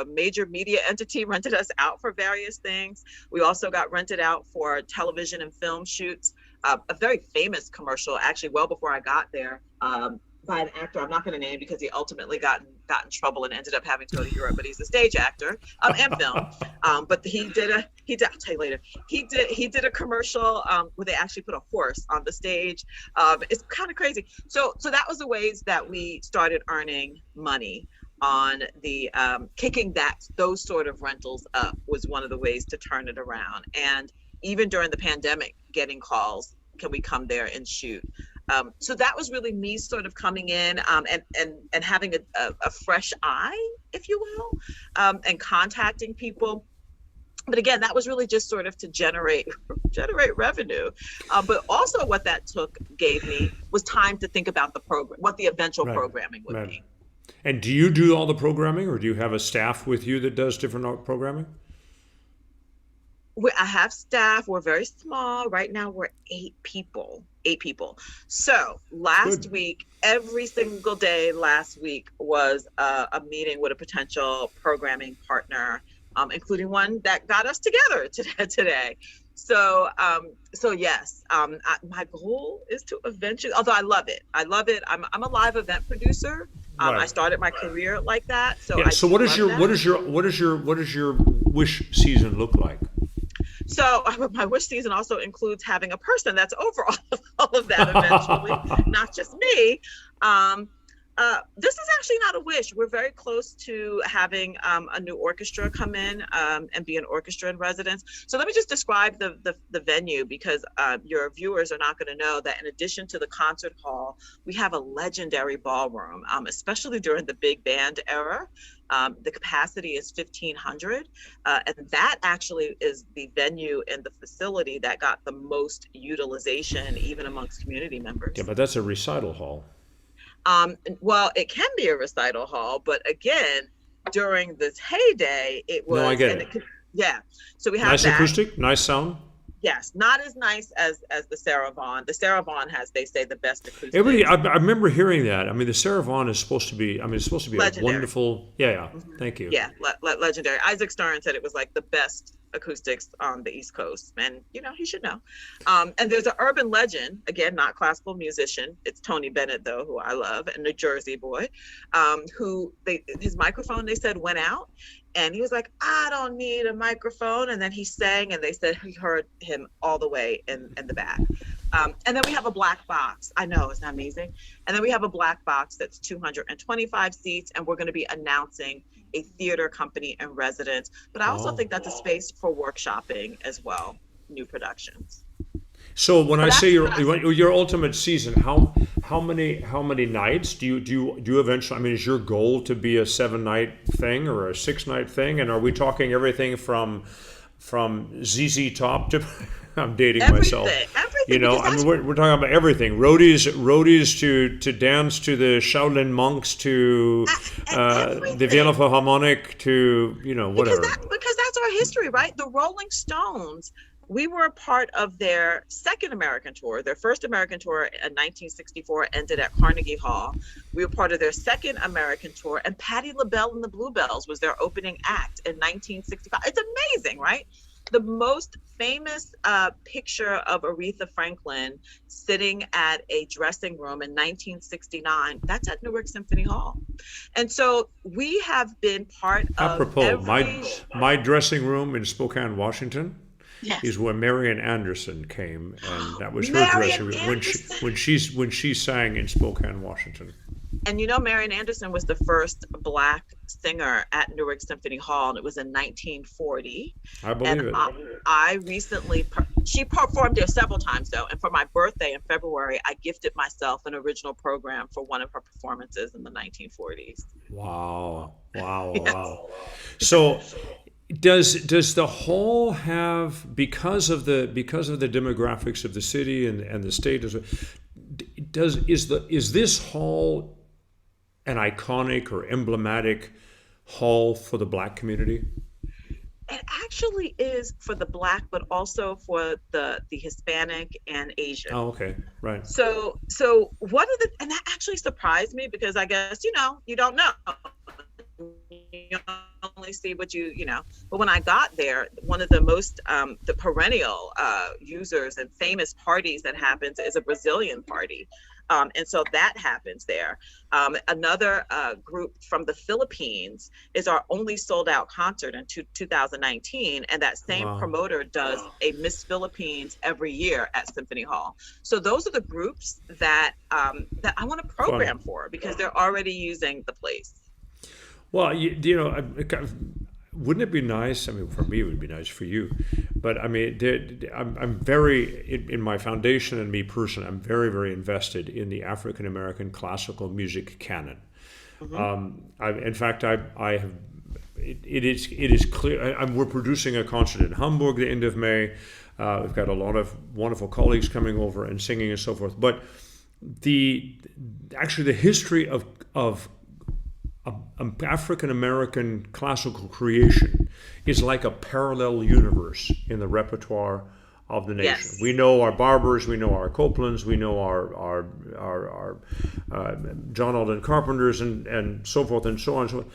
major media entity rented us out for various things. We also got rented out for television and film shoots. A very famous commercial, actually well before I got there, by an actor I'm not going to name because he ultimately got in trouble and ended up having to go to Europe, but he's a stage actor and film. But he did I'll tell you later. He did a commercial where they actually put a horse on the stage. It's kind of crazy. So that was the ways that we started earning money on the kicking those sort of rentals up was one of the ways to turn it around. And even during the pandemic, getting calls, can we come there and shoot? So that was really me sort of coming in and having a fresh eye, if you will, and contacting people. But again, that was really just sort of to generate revenue. But also what that gave me was time to think about the program, what the eventual programming would be. And do you do all the programming, or do you have a staff with you that does different programming? I have staff. We're very small. Right now, we're 8 people. So last week, every single day last week was a meeting with a potential programming partner, including one that got us together today. So yes, my goal is to eventually, although I love it. I'm a live event producer. I started my career like that. So what does your wish season look like? So my wish season also includes having a person that's over all of that eventually, not just me. This is actually not a wish. We're very close to having a new orchestra come in and be an orchestra in residence. So let me just describe the venue, because your viewers are not going to know that in addition to the concert hall, we have a legendary ballroom, especially during the big band era. The capacity is 1,500, and that actually is the venue in the facility that got the most utilization, even amongst community members. Yeah, but that's a recital hall. Well, it can be a recital hall, but again, during this heyday, it was. No, I get it. Yeah, so we have nice acoustic, nice sound. Yes, not as nice as the Sarah Vaughn. The Sarah Vaughn has, they say, the best acoustic. I remember hearing that. I mean, the Sarah Vaughn is supposed to be. I mean, it's supposed to be legendary. A wonderful. Yeah. Mm-hmm. Thank you. Yeah, legendary. Isaac Stern said it was like the best acoustics on the East Coast, and he should know. And there's an urban legend, again, not classical musician. It's Tony Bennett, though, who I love, a New Jersey boy, his microphone, they said, went out. And he was like, I don't need a microphone. And then he sang, and they said he heard him all the way in the back. And then we have a black box. I know, isn't that amazing? And then we have a black box that's 225 seats, and we're going to be announcing a theater company in residence. But I also think that's a space for workshopping as well, new productions. So when I say your ultimate season, how many nights do you eventually? I mean, is your goal to be a 7-night thing or a 6-night thing? And are we talking everything from ZZ Top to? I'm dating myself. Everything. I mean, we're talking about everything. Roadies to dance to the Shaolin monks to the Vienna Philharmonic to whatever. Because that's our history, right? The Rolling Stones we were a part of their second American tour. Their first American tour in 1964 ended at Carnegie Hall. We were part of their second American tour, and Patti LaBelle and the Bluebells was their opening act in 1965. It's amazing, right? The most famous picture of Aretha Franklin sitting at a dressing room in 1969, that's at Newark Symphony Hall. And so we have been part of my dressing room in Spokane, Washington, yes, is where Marian Anderson came, and that was her dressing room when she sang in Spokane, Washington. And you know, Marian Anderson was the first Black singer at Newark Symphony Hall, and it was in 1940. I believe it. I recently, she performed there several times though, and for my birthday in February, I gifted myself an original program for one of her performances in the 1940s. Wow. Wow. Yes. Wow. So does the hall have, because of the demographics of the city and the state, is this hall an iconic or emblematic hall for the Black community? It actually is for the Black, but also for the Hispanic and Asian. Oh, okay, right. So what are and that actually surprised me, because I guess, you don't know. You only see what you know. But when I got there, one of the most the perennial users and famous parties that happens is a Brazilian party. And so that happens there. Another group from the Philippines is our only sold out concert in 2019. And that same promoter does a Miss Philippines every year at Symphony Hall. So those are the groups that that I want to program for, because they're already using the place. Well, wouldn't it be nice? I mean, for me, it would be nice for you. But I mean, I'm very, in my foundation and me personally, I'm very, very invested in the African American classical music canon. Mm-hmm. In fact, I have. It is clear. We're producing a concert in Hamburg the end of May. We've got a lot of wonderful colleagues coming over and singing and so forth. But the history of African American classical creation is like a parallel universe in the repertoire of the nation. Yes. We know our Barbers, we know our Copelands, we know our John Alden Carpenters and so forth and so on. And so on.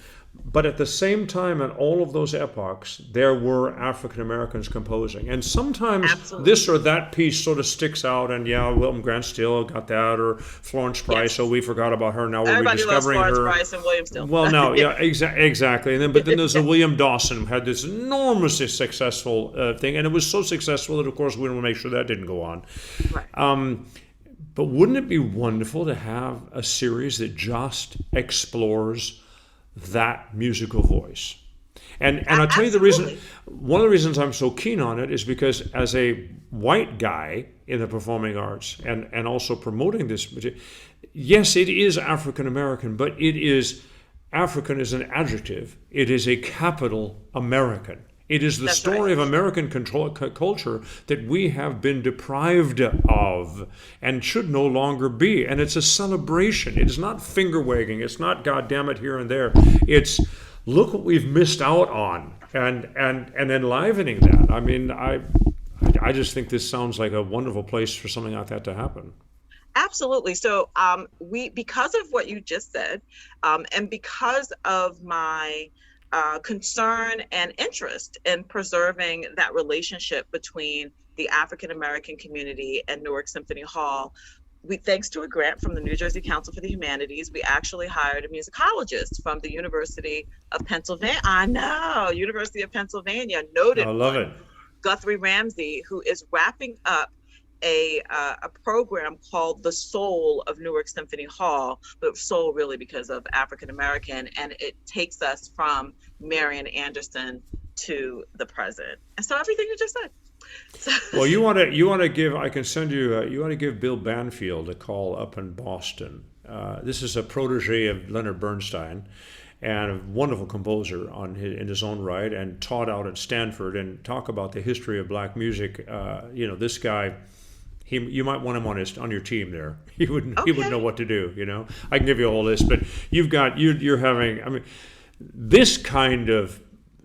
But at the same time, in all of those epochs, there were African Americans composing. And sometimes this or that piece sort of sticks out, and William Grant Still got that, or Florence Price, so we forgot about her, now we're rediscovering her. Everybody loves Florence Price and William Still. Well, no, exactly. And then there's a William Dawson, who had this enormously successful thing, and it was so successful that, of course, we want to make sure that didn't go on. Right. But wouldn't it be wonderful to have a series that just explores that musical voice? And I'll tell you the reason. One of the reasons I'm so keen on it is because, as a white guy in the performing arts and also promoting this, yes, it is African American, but it is, African is an adjective. It is a capital American. It is the story of American culture that we have been deprived of and should no longer be. And it's a celebration. It is not finger wagging. It's not God damn it here and there. It's look what we've missed out on, and enlivening that. I mean, I just think this sounds like a wonderful place for something like that to happen. Absolutely. So because of what you just said, and because of my concern and interest in preserving that relationship between the African American community and Newark Symphony Hall, thanks to a grant from the New Jersey Council for the Humanities, we actually hired a musicologist from the University of Pennsylvania. I know, University of Pennsylvania, noted. I love it. Guthrie Ramsey, who is wrapping up a program called The Soul of Newark Symphony Hall, but soul really because of African American, and it takes us from Marian Anderson to the present. And so everything you just said. Well, you want to give, I can send you, you want to give Bill Banfield a call up in Boston. This is a protege of Leonard Bernstein and a wonderful composer in his own right, and taught out at Stanford, and talk about the history of black music. This guy, you might want him on your team there. He would know what to do. I can give you a whole list, but you're having, I mean, this kind of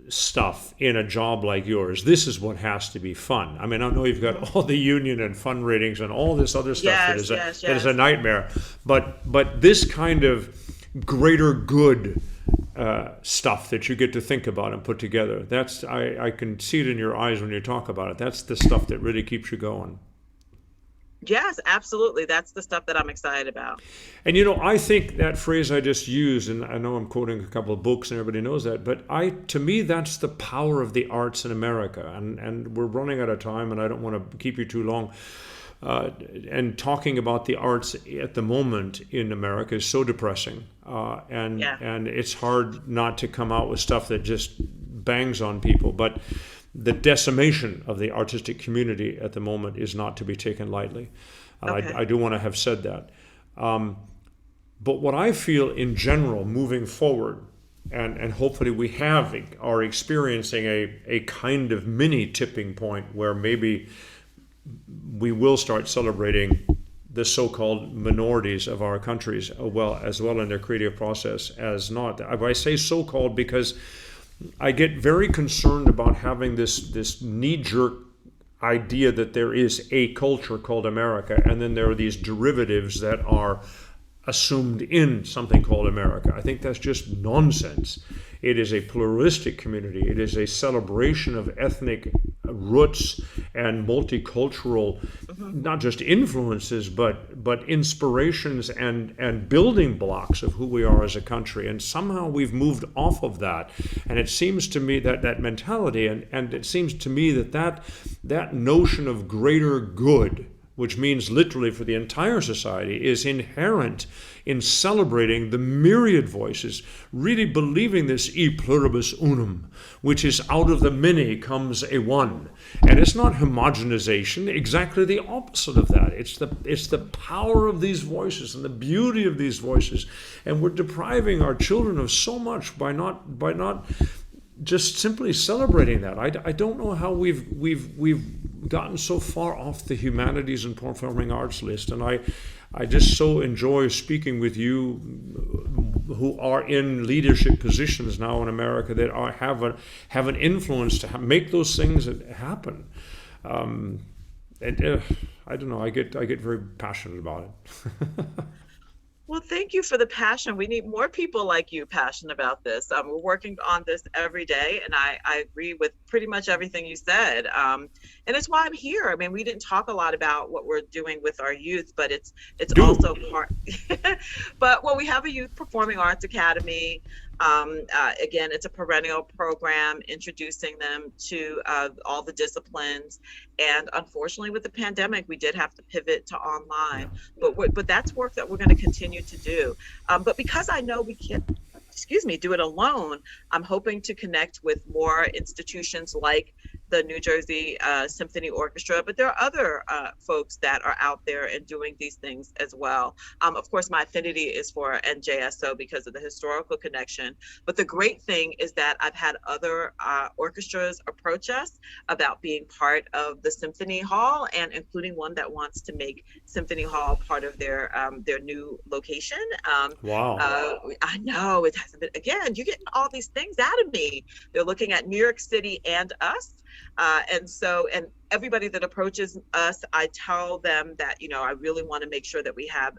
stuff in a job like yours. This is what has to be fun. I mean, I know you've got all the union and fund ratings and all this other stuff that is a nightmare, but this kind of greater good stuff that you get to think about and put together, that's I can see it in your eyes when you talk about it. That's the stuff that really keeps you going. Yes, absolutely. That's the stuff that I'm excited about. And I think that phrase I just used, and I know I'm quoting a couple of books and everybody knows that, but to me, that's the power of the arts in America. And we're running out of time, and I don't want to keep you too long. And talking about the arts at the moment in America is so depressing. And it's hard not to come out with stuff that just bangs on people. But the decimation of the artistic community at the moment is not to be taken lightly. And I do want to have said that. But what I feel in general moving forward, and hopefully we are experiencing a kind of mini tipping point where maybe we will start celebrating the so-called minorities of our countries as well in their creative process as not. I say so-called because I get very concerned about having this knee-jerk idea that there is a culture called America, and then there are these derivatives that are assumed in something called America. I think that's just nonsense. It is a pluralistic community. It is a celebration of ethnic roots and multicultural, not just influences, but inspirations and building blocks of who we are as a country. And somehow we've moved off of that. And it seems to me that mentality, and it seems to me that notion of greater good, which means literally for the entire society, is inherent in celebrating the myriad voices, really believing this e pluribus unum, which is out of the many comes a one. And it's not homogenization, exactly the opposite of that. It's the power of these voices and the beauty of these voices. And we're depriving our children of so much by not just simply celebrating that. I don't know how we've gotten so far off the humanities and performing arts list, and I just so enjoy speaking with you who are in leadership positions now in America that have an influence to make those things happen. I don't know. I get very passionate about it. Well, thank you for the passion. We need more people like you passionate about this. We're working on this every day, and I agree with pretty much everything you said. And it's why I'm here. I mean, we didn't talk a lot about what we're doing with our youth, but it's also part. But we have a Youth Performing Arts Academy. Again, it's a perennial program introducing them to all the disciplines. And unfortunately, with the pandemic, we did have to pivot to online. But that's work that we're going to continue to do. But because I know we can't, do it alone, I'm hoping to connect with more institutions like the New Jersey Symphony Orchestra, but there are other folks that are out there and doing these things as well. Of course, my affinity is for NJSO because of the historical connection. But the great thing is that I've had other orchestras approach us about being part of the Symphony Hall, and including one that wants to make Symphony Hall part of their new location. Wow. I know it hasn't been, again, you're getting all these things out of me. They're looking at New York City and us. And everybody that approaches us, I tell them that, I really want to make sure that we have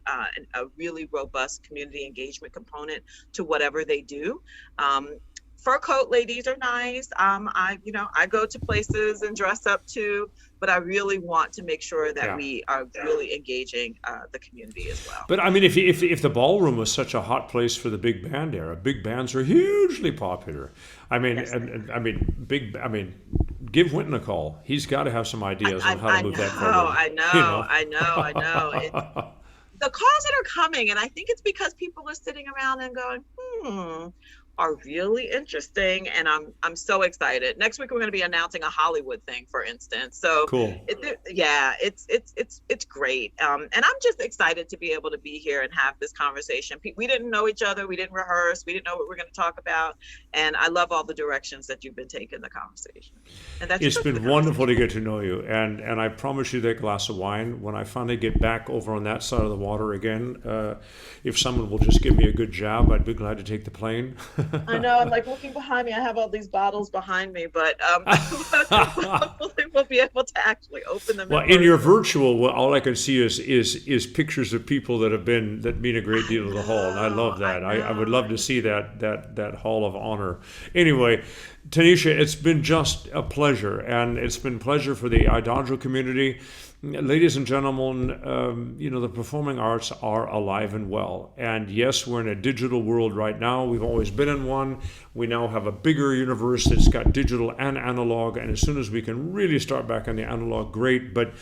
a really robust community engagement component to whatever they do. Fur coat ladies are nice. I go to places and dress up too, but I really want to make sure that we are really engaging the community as well. But I mean, if the ballroom was such a hot place for the big band era, big bands are hugely popular. I mean, yes. Give Winton a call. He's got to have some ideas on how to move that forward. I know. The calls that are coming, and I think it's because people are sitting around and going, are really interesting, and I'm so excited. Next week we're going to be announcing a Hollywood thing, for instance. So cool. It's great, and I'm just excited to be able to be here and have this conversation. We didn't know each other, we didn't rehearse, we didn't know what we're going to talk about, and I love all the directions that you've been taking the conversation. And it's been wonderful to get to know you, and I promise you that glass of wine when I finally get back over on that side of the water again. If someone will just give me a good job, I'd be glad to take the plane. I know. I'm like looking behind me. I have all these bottles behind me, but hopefully we'll be able to actually open them. Well, in your virtual, well, all I can see is pictures of people that mean a great deal to the hall, and I love that. I would love to see that hall of honor. Anyway, Taneshia, it's been just a pleasure, and it's been a pleasure for the IDAGIO community. Ladies and gentlemen, the performing arts are alive and well. And yes, we're in a digital world right now. We've always been in one. We now have a bigger universe that's got digital and analog. And as soon as we can really start back on the analog, great. But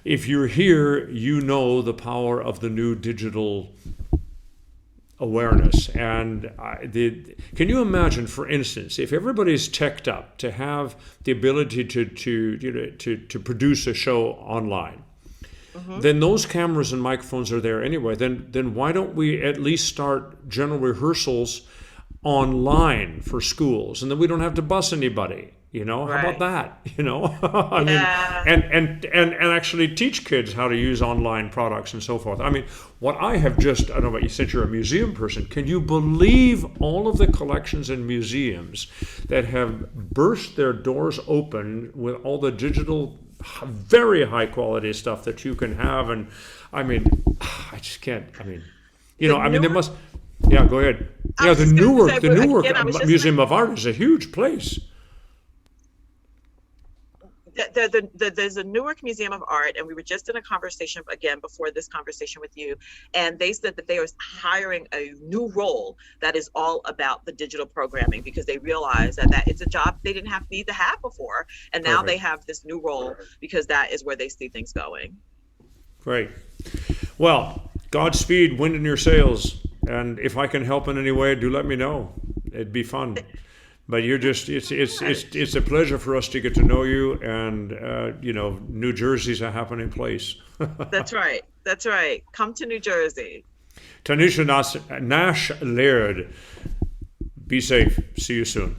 if you're here, you know the power of the new digital awareness. And can you imagine, for instance, if everybody's teched up to have the ability to produce a show online, then those cameras and microphones are there anyway. Then why don't we at least start general rehearsals online for schools, and then we don't have to bus anybody. How about that? I mean, and actually teach kids how to use online products and so forth. I mean, what I don't know about you, since you're a museum person, can you believe all of the collections in museums that have burst their doors open with all the digital, very high quality stuff that you can have? And I mean, I just can't. I mean, they must. Yeah, go ahead. Yeah, the Newark Museum of Art is a huge place. There's a Newark Museum of Art, and we were just in a conversation again before this conversation with you, and they said that they are hiring a new role that is all about the digital programming, because they realize that it's a job they didn't need to have before, and now they have this new role because that is where they see things going. Great. Well, Godspeed, wind in your sails, and if I can help in any way, do let me know. It'd be fun. But it's a pleasure for us to get to know you, and New Jersey's a happening place. That's right. Come to New Jersey. Taneshia Laird, be safe. See you soon.